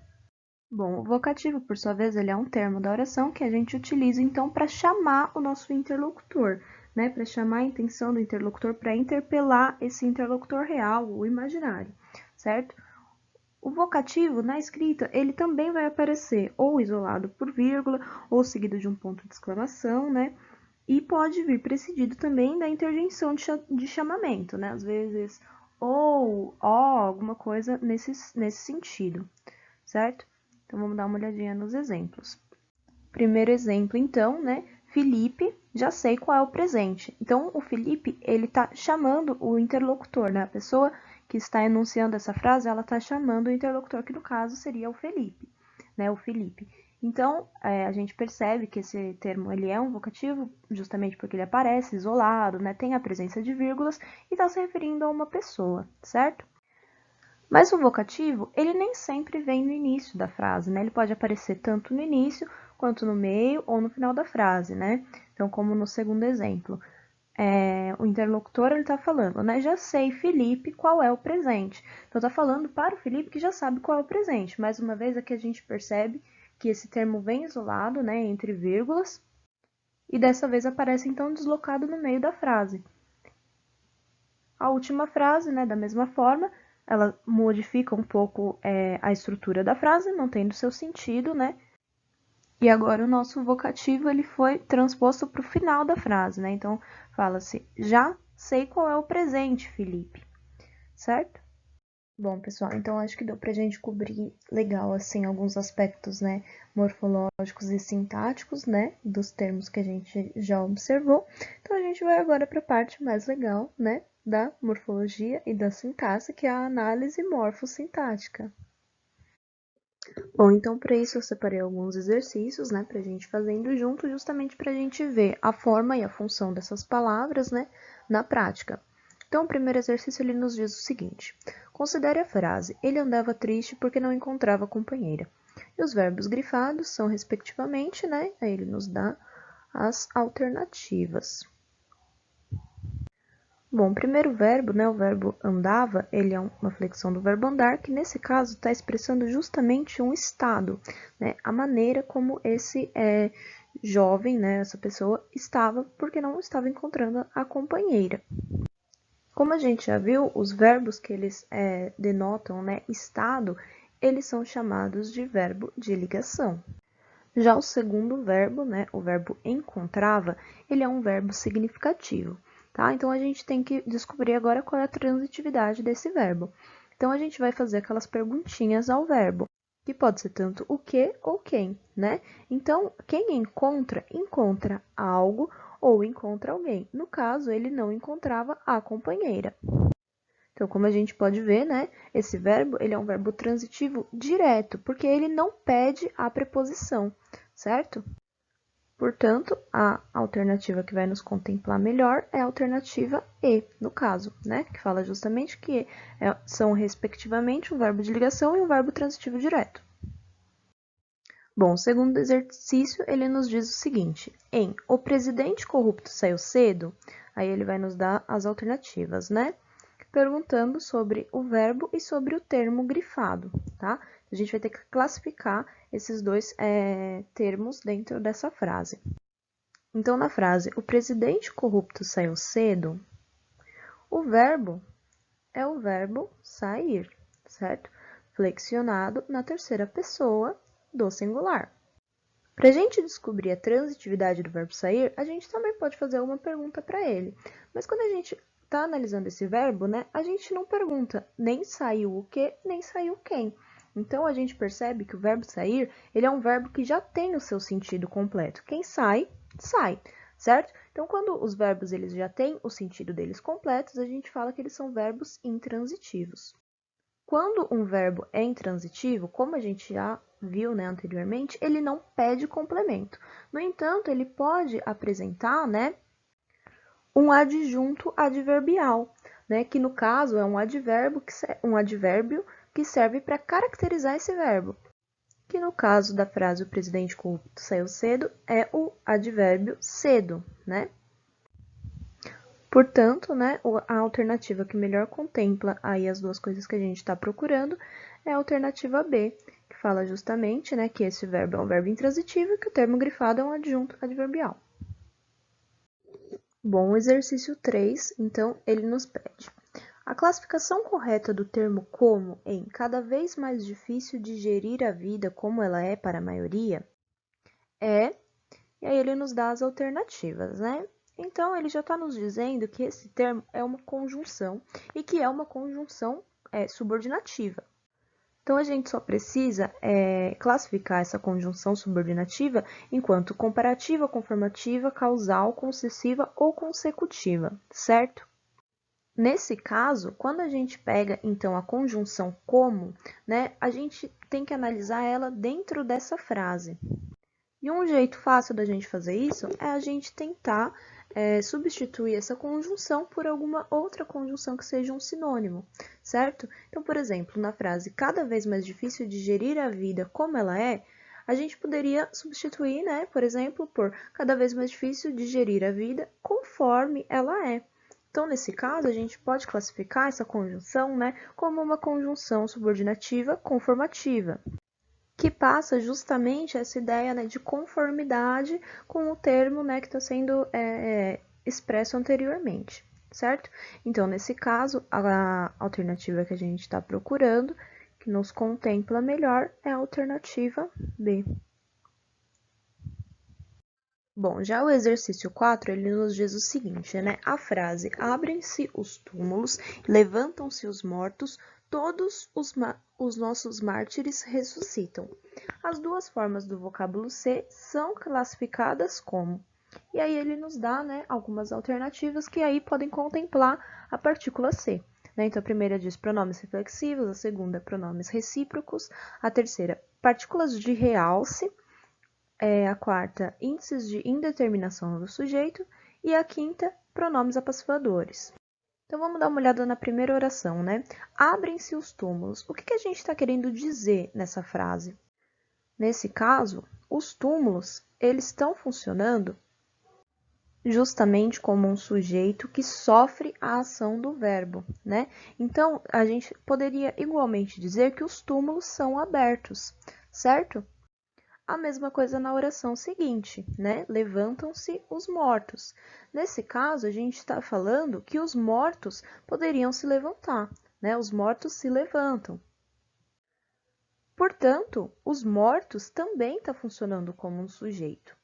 A: Bom, o vocativo, por sua vez, ele é um termo da oração que a gente utiliza, então, para chamar o nosso interlocutor, né, para chamar a intenção do interlocutor, para interpelar esse interlocutor real ou imaginário, certo? O vocativo, na escrita, ele também vai aparecer ou isolado por vírgula, ou seguido de um ponto de exclamação, né? E pode vir precedido também da interjeição de chamamento, né? Às vezes, ou, ó, alguma coisa nesse sentido, certo? Então, vamos dar uma olhadinha nos exemplos. Primeiro exemplo, então, né? Felipe, já sei qual é o presente. Então, o Felipe, ele tá chamando o interlocutor, né? A pessoa que está enunciando essa frase, ela tá chamando o interlocutor, que no caso seria o Felipe, né? O Felipe. Então, a gente percebe que esse termo ele é um vocativo justamente porque ele aparece isolado, né? Tem a presença de vírgulas e está se referindo a uma pessoa, certo? Mas o vocativo, ele nem sempre vem no início da frase, né? Ele pode aparecer tanto no início, quanto no meio ou no final da frase, né? Então, como no segundo exemplo, o interlocutor ele está falando, né? Já sei, Felipe, qual é o presente. Então, está falando para o Felipe que já sabe qual é o presente. Mais uma vez, aqui a gente percebe que esse termo vem isolado, né? Entre vírgulas, e dessa vez aparece, então, deslocado no meio da frase. A última frase, né? Da mesma forma, ela modifica um pouco a estrutura da frase, mantendo seu sentido, né? E agora o nosso vocativo ele foi transposto para o final da frase, né? Então, fala-se, já sei qual é o presente, Felipe, certo? Bom, pessoal, então acho que deu pra gente cobrir legal, assim, alguns aspectos, né, morfológicos e sintáticos, né, dos termos que a gente já observou. Então, a gente vai agora para a parte mais legal, né, da morfologia e da sintaxe, que é a análise morfossintática. Bom, então para isso eu separei alguns exercícios, né, pra gente fazendo junto, justamente pra gente ver a forma e a função dessas palavras, né, na prática. Então, o primeiro exercício ele nos diz o seguinte: considere a frase, ele andava triste porque não encontrava companheira. E os verbos grifados são, respectivamente, né, aí ele nos dá as alternativas. Bom, o primeiro verbo, né, o verbo andava, ele é uma flexão do verbo andar, que nesse caso está expressando justamente um estado, né, a maneira como esse jovem, né, essa pessoa estava, porque não estava encontrando a companheira. Como a gente já viu, os verbos que eles denotam, né, estado, eles são chamados de verbo de ligação. Já o segundo verbo, né, o verbo encontrava, ele é um verbo significativo. Tá? Então, a gente tem que descobrir agora qual é a transitividade desse verbo. Então, a gente vai fazer aquelas perguntinhas ao verbo, que pode ser tanto o que ou quem, né? Então, quem encontra, encontra algo ou encontra alguém. No caso, ele não encontrava a companheira. Então, como a gente pode ver, né, esse verbo, ele é um verbo transitivo direto, porque ele não pede a preposição, certo? Portanto, a alternativa que vai nos contemplar melhor é a alternativa E, no caso, né? Que fala justamente que são, respectivamente, um verbo de ligação e um verbo transitivo direto. Bom, o segundo exercício, ele nos diz o seguinte: em o presidente corrupto saiu cedo, aí ele vai nos dar as alternativas, né? perguntando sobre o verbo e sobre o termo grifado, tá? A gente vai ter que classificar esses dois termos dentro dessa frase. Então, na frase, o presidente corrupto saiu cedo, o verbo é o verbo sair, certo? Flexionado na terceira pessoa do singular. Para a gente descobrir a transitividade do verbo sair, a gente também pode fazer uma pergunta para ele. Mas quando a gente está analisando esse verbo, né, a gente não pergunta nem saiu o que, nem saiu quem. Então, a gente percebe que o verbo sair, ele é um verbo que já tem o seu sentido completo. Quem sai, sai, certo? Então, quando os verbos eles já têm o sentido deles completos, a gente fala que eles são verbos intransitivos. Quando um verbo é intransitivo, como a gente já viu, né, anteriormente, ele não pede complemento. No entanto, ele pode apresentar, né, um adjunto adverbial, né, que no caso é um advérbio que serve para caracterizar esse verbo. Que no caso da frase o presidente corrupto saiu cedo é o advérbio cedo, né? Portanto, né, a alternativa que melhor contempla aí as duas coisas que a gente está procurando é a alternativa B, que fala justamente, né, que esse verbo é um verbo intransitivo e que o termo grifado é um adjunto adverbial. Bom, o exercício 3, então, ele nos pede. A classificação correta do termo como em cada vez mais difícil de gerir a vida como ela é para a maioria é, e aí ele nos dá as alternativas, né? Então, ele já está nos dizendo que esse termo é uma conjunção e que é uma conjunção subordinativa. Então, a gente só precisa classificar essa conjunção subordinativa enquanto comparativa, conformativa, causal, concessiva ou consecutiva, certo? Nesse caso, quando a gente pega, então, a conjunção como, né, a gente tem que analisar ela dentro dessa frase. E um jeito fácil da gente fazer isso é a gente tentar substituir essa conjunção por alguma outra conjunção que seja um sinônimo, certo? Então, por exemplo, na frase cada vez mais difícil de gerir a vida como ela é, a gente poderia substituir, né, por exemplo, por cada vez mais difícil de gerir a vida conforme ela é. Então, nesse caso, a gente pode classificar essa conjunção, né, como uma conjunção subordinativa conformativa, que passa justamente essa ideia, né, de conformidade com o termo, né, que está sendo expresso anteriormente, certo? Então, nesse caso, a alternativa que a gente está procurando, que nos contempla melhor, é a alternativa B. Bom, já o exercício 4, ele nos diz o seguinte, né? A frase abrem-se os túmulos, levantam-se os mortos, todos os nossos mártires ressuscitam. As duas formas do vocábulo ser são classificadas como. E aí ele nos dá, né, algumas alternativas que aí podem contemplar a partícula ser. Né? Então, a primeira diz pronomes reflexivos, a segunda, pronomes recíprocos, a terceira, partículas de realce, a quarta, índices de indeterminação do sujeito, e a quinta, pronomes apassivadores. Então, vamos dar uma olhada na primeira oração, né? Abrem-se os túmulos. O que a gente está querendo dizer nessa frase? Nesse caso, os túmulos, eles estão funcionando justamente como um sujeito que sofre a ação do verbo, né? Então, a gente poderia igualmente dizer que os túmulos são abertos, certo? A mesma coisa na oração seguinte, né? Levantam-se os mortos. Nesse caso, a gente está falando que os mortos poderiam se levantar, né? Os mortos se levantam. Portanto, os mortos também está funcionando como um sujeito.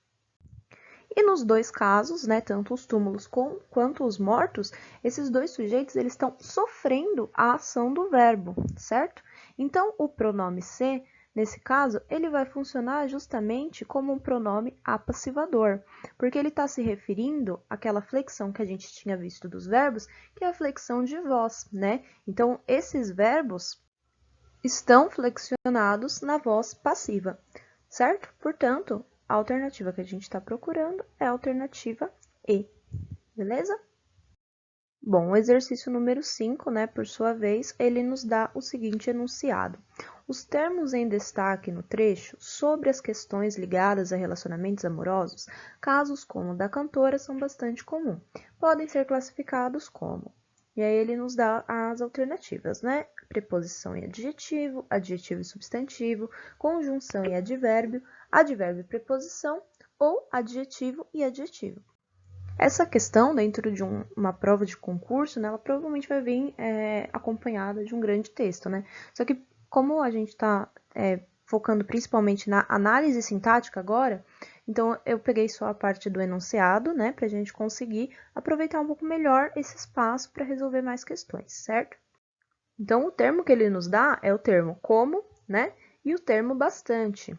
A: E nos dois casos, né, tanto os túmulos quanto os mortos, esses dois sujeitos eles estão sofrendo a ação do verbo, certo? Então, o pronome ser, nesse caso, ele vai funcionar justamente como um pronome apassivador, porque ele está se referindo àquela flexão que a gente tinha visto dos verbos, que é a flexão de voz, né? Então, esses verbos estão flexionados na voz passiva, certo? Portanto, a alternativa que a gente está procurando é a alternativa E, beleza? Bom, o exercício número 5, né, por sua vez, ele nos dá o seguinte enunciado. Os termos em destaque no trecho sobre as questões ligadas a relacionamentos amorosos, casos como o da cantora, são bastante comuns. Podem ser classificados como E aí ele nos dá as alternativas, né? Preposição e adjetivo, adjetivo e substantivo, conjunção e advérbio, advérbio e preposição, ou adjetivo e adjetivo. Essa questão, dentro de uma prova de concurso, né, ela provavelmente vai vir acompanhada de um grande texto, né? Só que como a gente está focando principalmente na análise sintática agora, então eu peguei só a parte do enunciado, né, para a gente conseguir aproveitar um pouco melhor esse espaço para resolver mais questões, certo? Então o termo que ele nos dá é o termo como, né, e o termo bastante.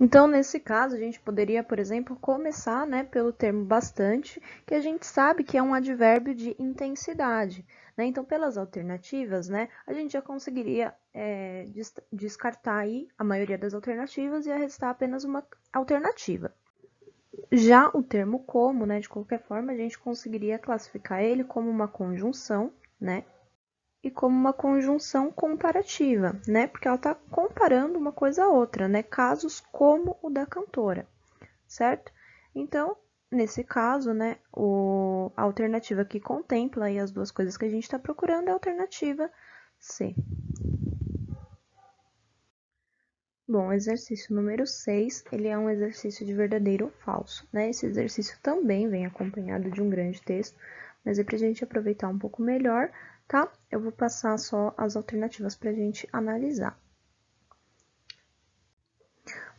A: Então, nesse caso, a gente poderia, por exemplo, começar, né, pelo termo bastante, que a gente sabe que é um advérbio de intensidade, né? Então, pelas alternativas, né, a gente já conseguiria descartar aí a maioria das alternativas e restar apenas uma alternativa. Já o termo como, né, de qualquer forma, a gente conseguiria classificar ele como uma conjunção, né, e como uma conjunção comparativa, né? Porque ela está comparando uma coisa a outra, né? Casos como o da cantora, certo? Então, nesse caso, né, a alternativa que contempla aí as duas coisas que a gente está procurando é a alternativa C. Bom, o exercício número 6, ele é um exercício de verdadeiro ou falso, né? Esse exercício também vem acompanhado de um grande texto, mas é para a gente aproveitar um pouco melhor, tá? Eu vou passar só as alternativas para a gente analisar.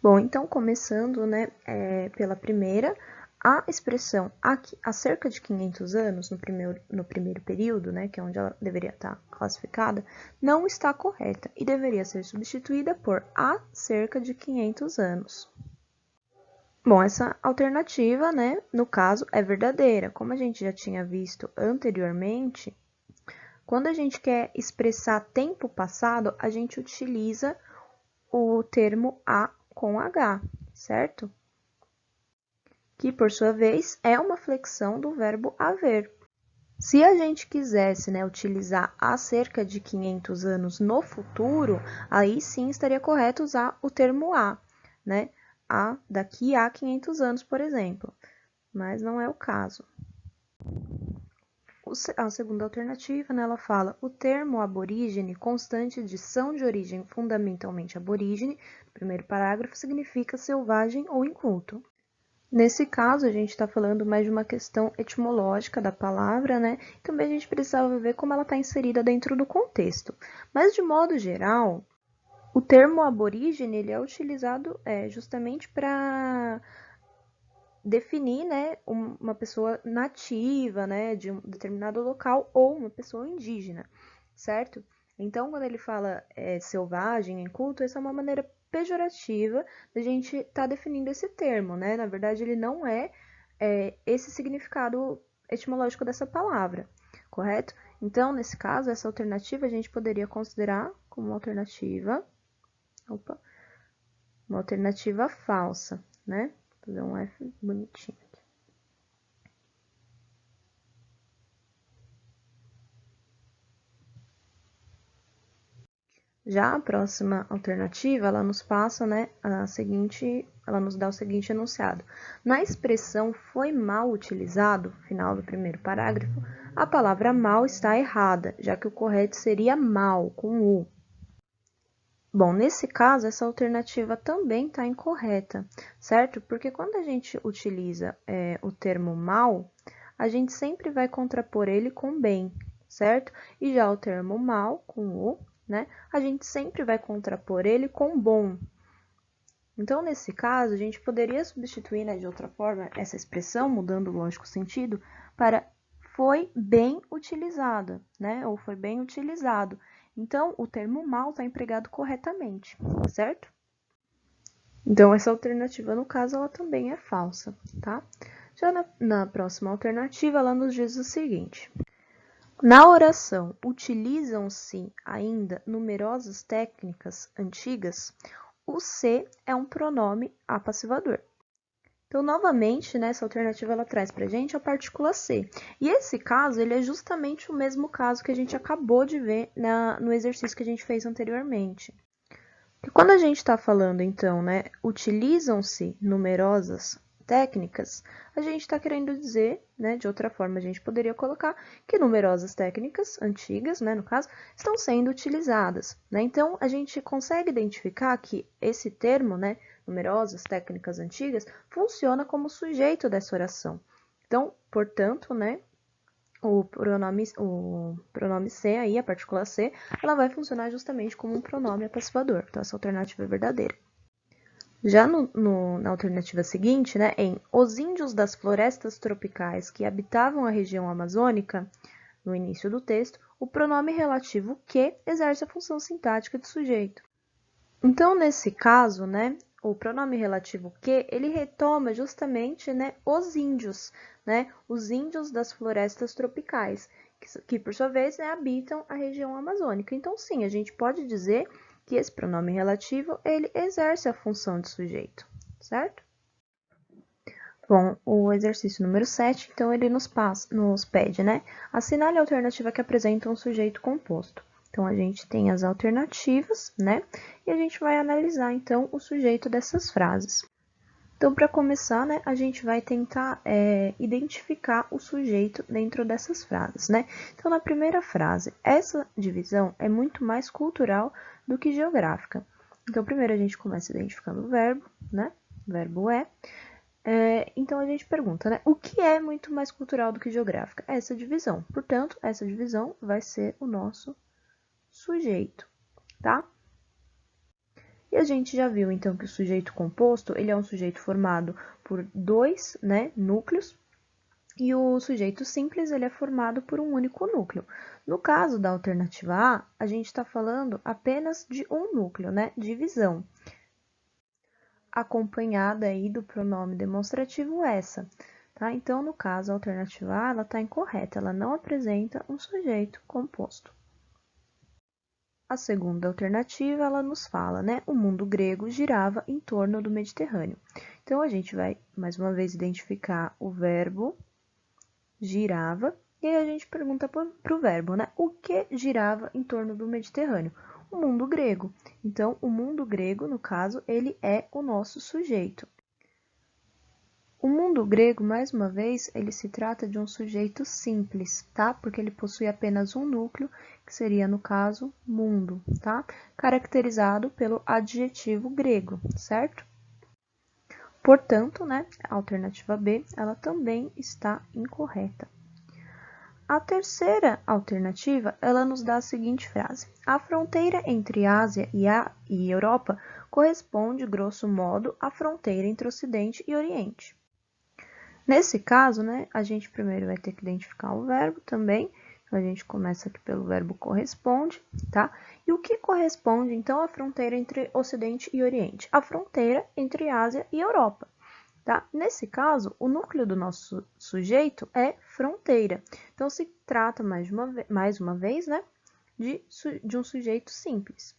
A: Bom, então, começando, né, pela primeira, a expressão há cerca de 500 anos, no primeiro período, né, que é onde ela deveria estar classificada, não está correta e deveria ser substituída por há cerca de 500 anos. Bom, essa alternativa, né, no caso, é verdadeira. Como a gente já tinha visto anteriormente, quando a gente quer expressar tempo passado, a gente utiliza o termo há com H, certo? Que, por sua vez, é uma flexão do verbo haver. Se a gente quisesse, né, utilizar há cerca de 500 anos no futuro, aí sim estaria correto usar o termo há, né? Daqui a 500 anos, por exemplo. Mas não é o caso. A segunda alternativa, né, ela fala o termo aborígene, constante de são de origem fundamentalmente aborígene, no primeiro parágrafo, significa selvagem ou inculto. Nesse caso, a gente está falando mais de uma questão etimológica da palavra, né? Também a gente precisava ver como ela está inserida dentro do contexto. Mas, de modo geral, o termo aborígene ele é utilizado justamente para definir, né, uma pessoa nativa, né, de um determinado local ou uma pessoa indígena, certo? Então, quando ele fala selvagem, inculto, essa é uma maneira pejorativa da gente estar definindo esse termo, né? Na verdade, ele não é esse significado etimológico dessa palavra, correto? Então, nesse caso, essa alternativa a gente poderia considerar como uma alternativa falsa, né? Vou fazer um F bonitinho aqui. Já a próxima alternativa, ela nos passa, né, ela nos dá o seguinte enunciado. Na expressão foi mal utilizado, final do primeiro parágrafo, a palavra mal está errada, já que o correto seria mal, com U. Bom, nesse caso, essa alternativa também está incorreta, certo? Porque quando a gente utiliza o termo mal, a gente sempre vai contrapor ele com bem, certo? E já o termo mal, com U, né? A gente sempre vai contrapor ele com bom. Então, nesse caso, a gente poderia substituir, né, de outra forma, essa expressão, mudando, lógico, o sentido, para foi bem utilizada, né? Ou foi bem utilizado. Então, o termo mal está empregado corretamente, certo? Então, essa alternativa, no caso, ela também é falsa, tá? Já na próxima alternativa, ela nos diz o seguinte. Na oração, utilizam-se ainda numerosas técnicas antigas, o se é um pronome apassivador. Então, novamente, né, essa alternativa ela traz para a gente a partícula C. E esse caso, ele é justamente o mesmo caso que a gente acabou de ver no exercício que a gente fez anteriormente. E quando a gente está falando, então, né, utilizam-se numerosas técnicas, a gente está querendo dizer, né, de outra forma a gente poderia colocar que numerosas técnicas antigas, né, no caso, estão sendo utilizadas, né? Então, a gente consegue identificar que esse termo, né, numerosas técnicas antigas, funciona como sujeito dessa oração. Então, portanto, né, o pronome C aí, a partícula C, ela vai funcionar justamente como um pronome apassivador. Então, essa alternativa é verdadeira. Já na alternativa seguinte, né, em os índios das florestas tropicais que habitavam a região amazônica, no início do texto, o pronome relativo que exerce a função sintática de sujeito. Então, nesse caso, né, o pronome relativo que, ele retoma justamente, né, os índios das florestas tropicais, que por sua vez, né, habitam a região amazônica. Então, sim, a gente pode dizer que esse pronome relativo, ele exerce a função de sujeito, certo? Bom, o exercício número 7, então, ele nos pede, né, assinale a alternativa que apresenta um sujeito composto. Então, a gente tem as alternativas, né? E a gente vai analisar, então, o sujeito dessas frases. Então, para começar, né, a gente vai tentar identificar o sujeito dentro dessas frases, né? Então, na primeira frase, essa divisão é muito mais cultural do que geográfica. Então, primeiro a gente começa identificando o verbo, né? O verbo é. Então, a gente pergunta, né? O que é muito mais cultural do que geográfica? Essa divisão. Portanto, essa divisão vai ser o nosso sujeito, tá? E a gente já viu, então, que o sujeito composto, ele é um sujeito formado por dois, né, núcleos, e o sujeito simples, ele é formado por um único núcleo. No caso da alternativa A, a gente está falando apenas de um núcleo, né, divisão, acompanhada aí do pronome demonstrativo essa, tá? Então, no caso, a alternativa A, ela está incorreta, ela não apresenta um sujeito composto. A segunda alternativa, ela nos fala, né? O mundo grego girava em torno do Mediterrâneo. Então, a gente vai, mais uma vez, identificar o verbo girava, e aí a gente pergunta para o verbo, né? O que girava em torno do Mediterrâneo? O mundo grego. Então, o mundo grego, no caso, ele é o nosso sujeito. O mundo grego, mais uma vez, ele se trata de um sujeito simples, tá? Porque ele possui apenas um núcleo, que seria, no caso, mundo, tá? Caracterizado pelo adjetivo grego, certo? Portanto, né, a alternativa B, ela também está incorreta. A terceira alternativa, ela nos dá a seguinte frase. A fronteira entre Ásia e Europa corresponde, grosso modo, à fronteira entre Ocidente e Oriente. Nesse caso, né, a gente primeiro vai ter que identificar o verbo também. Então, a gente começa aqui pelo verbo corresponde, tá? E o que corresponde, então, à fronteira entre Ocidente e Oriente? A fronteira entre Ásia e Europa, tá? Nesse caso, o núcleo do nosso sujeito é fronteira. Então, se trata, mais uma vez, né, de um sujeito simples.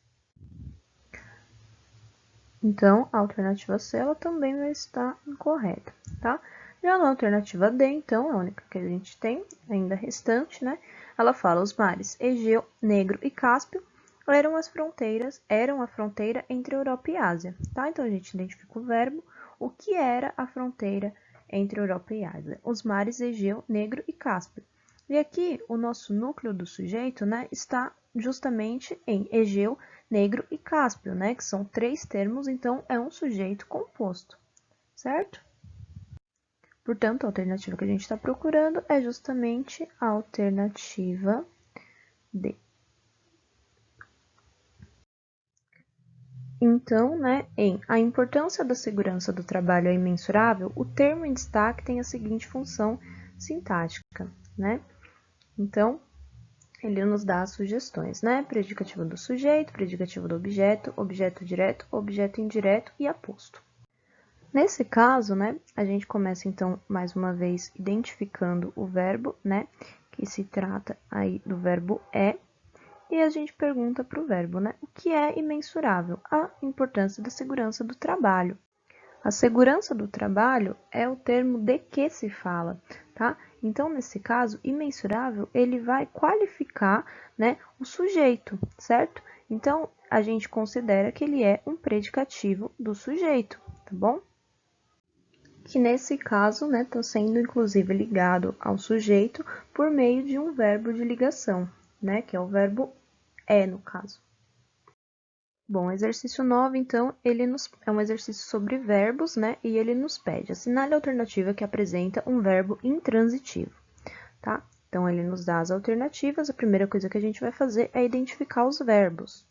A: Então, a alternativa C, ela também vai estar incorreta, tá? Já na alternativa D, então, a única que a gente tem, ainda restante, né? Ela fala, os mares Egeu, Negro e Cáspio eram a fronteira entre Europa e Ásia, tá? Então, a gente identifica o verbo, o que era a fronteira entre Europa e Ásia. Os mares Egeu, Negro e Cáspio. E aqui, o nosso núcleo do sujeito, né, está justamente em Egeu, Negro e Cáspio, né, que são três termos, então é um sujeito composto, certo? Portanto, a alternativa que a gente está procurando é justamente a alternativa D. Então, né, em a importância da segurança do trabalho é imensurável, o termo em destaque tem a seguinte função sintática, né? Então, ele nos dá as sugestões, né? Predicativo do sujeito, predicativo do objeto, objeto direto, objeto indireto e aposto. Nesse caso, né, a gente começa então mais uma vez identificando o verbo, né, que se trata aí do verbo é, e a gente pergunta para o verbo, né, o que é imensurável? A importância da segurança do trabalho. A segurança do trabalho é o termo de que se fala, tá? Então, nesse caso, imensurável, ele vai qualificar, né, o sujeito, certo? Então, a gente considera que ele é um predicativo do sujeito, tá bom? que nesse caso, né, está sendo inclusive ligado ao sujeito por meio de um verbo de ligação, né, que é o verbo é, no caso. Bom, exercício 9, então, é um exercício sobre verbos, né, e ele nos pede, assinale a alternativa que apresenta um verbo intransitivo, tá? Então, ele nos dá as alternativas, a primeira coisa que a gente vai fazer é identificar os verbos.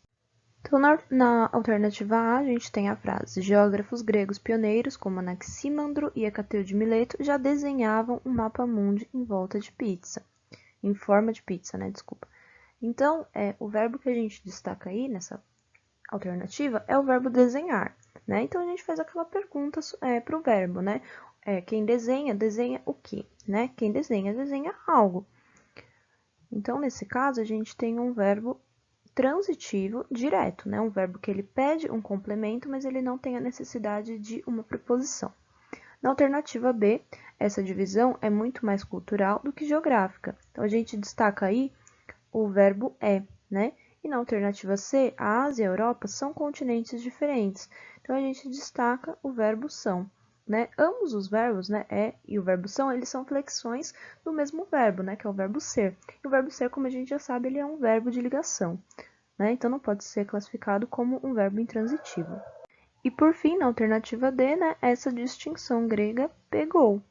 A: Então, na alternativa A, a gente tem a frase: geógrafos gregos pioneiros, como Anaximandro e Hecateu de Mileto, já desenhavam um mapa mundi em volta de pizza. Em forma de pizza, né? Desculpa. Então, o verbo que a gente destaca aí nessa alternativa é o verbo desenhar, né? Então, a gente faz aquela pergunta para o verbo, né? Quem desenha, desenha o quê? Né? Quem desenha, desenha algo. Então, nesse caso, a gente tem um verbo transitivo direto, né? Um verbo que ele pede um complemento, mas ele não tem a necessidade de uma preposição. Na alternativa B, essa divisão é muito mais cultural do que geográfica. Então, a gente destaca aí o verbo é, né? E na alternativa C, a Ásia e a Europa são continentes diferentes. Então, a gente destaca o verbo são. Né? Ambos os verbos, né, é e o verbo são, eles são flexões do mesmo verbo, né, que é o verbo ser. E o verbo ser, como a gente já sabe, ele é um verbo de ligação, né? Então não pode ser classificado como um verbo intransitivo. E por fim, na alternativa D, né, essa distinção grega pegou.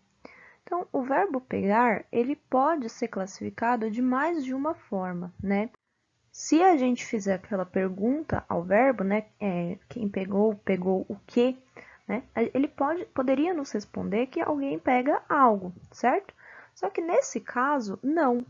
A: Então, o verbo pegar, ele pode ser classificado de mais de uma forma, né? Se a gente fizer aquela pergunta ao verbo, né, quem pegou, pegou o quê, né, ele poderia nos responder que alguém pega algo, certo? Só que nesse caso, não.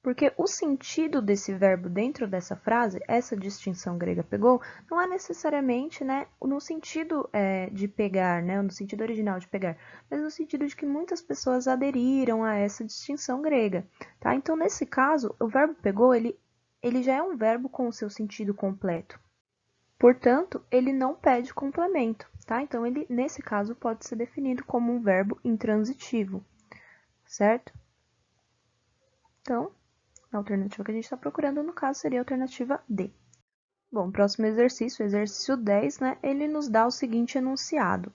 A: Porque o sentido desse verbo dentro dessa frase, essa distinção grega pegou, não é necessariamente, né, no sentido de pegar, né, no sentido original de pegar, mas no sentido de que muitas pessoas aderiram a essa distinção grega, tá? Então, nesse caso, o verbo pegou, ele já é um verbo com o seu sentido completo. Portanto, ele não pede complemento, tá? Então, ele, nesse caso, pode ser definido como um verbo intransitivo, certo? Então, a alternativa que a gente está procurando, no caso, seria a alternativa D. Bom, próximo exercício, exercício 10, né? Ele nos dá o seguinte enunciado.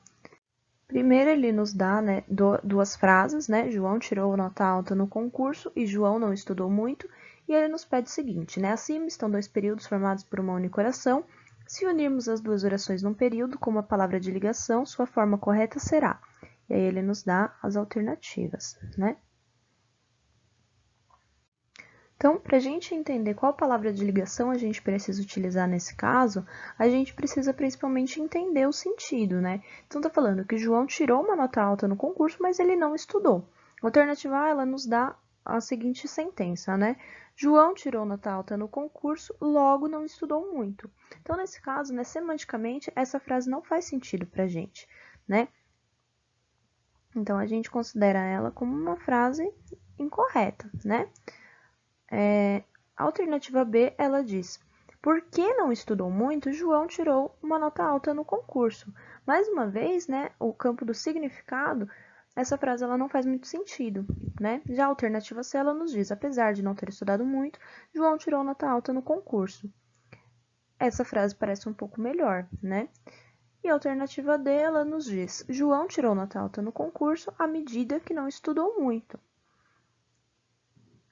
A: Primeiro, ele nos dá, né, duas frases, né? João tirou nota alta no concurso e João não estudou muito. E ele nos pede o seguinte, né? Acima estão dois períodos formados por uma única oração. Se unirmos as duas orações num período com uma palavra de ligação, sua forma correta será. E aí ele nos dá as alternativas, né? Então, para a gente entender qual palavra de ligação a gente precisa utilizar nesse caso, a gente precisa principalmente entender o sentido, né? Então, está falando que João tirou uma nota alta no concurso, mas ele não estudou. A alternativa A, ela nos dá a seguinte sentença, né? João tirou nota alta no concurso, logo não estudou muito. Então, nesse caso, né, semanticamente, essa frase não faz sentido para a gente, né? Então, a gente considera ela como uma frase incorreta, né? A alternativa B, ela diz: porque não estudou muito, João tirou uma nota alta no concurso. Mais uma vez, né, o campo do significado, essa frase ela não faz muito sentido, né? Já a alternativa C, ela nos diz: apesar de não ter estudado muito, João tirou nota alta no concurso. Essa frase parece um pouco melhor, né? E a alternativa D, ela nos diz: João tirou nota alta no concurso à medida que não estudou muito.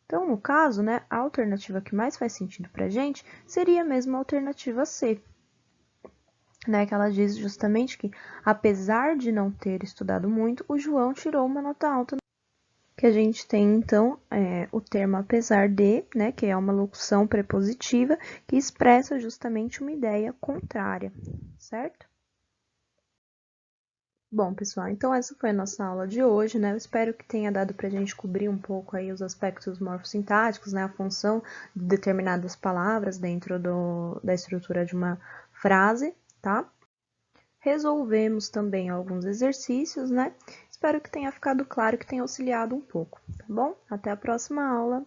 A: Então, no caso, né, a alternativa que mais faz sentido para a gente seria mesmo a alternativa C, né, que ela diz justamente que, apesar de não ter estudado muito, o João tirou uma nota alta. Que a gente tem, então, o termo apesar de, né, que é uma locução prepositiva que expressa justamente uma ideia contrária, certo? Bom, pessoal, então essa foi a nossa aula de hoje, né? Eu espero que tenha dado para a gente cobrir um pouco aí os aspectos morfossintáticos, né? A função de determinadas palavras dentro da estrutura de uma frase, tá? Resolvemos também alguns exercícios, né? Espero que tenha ficado claro, que tenha auxiliado um pouco, tá bom? Até a próxima aula!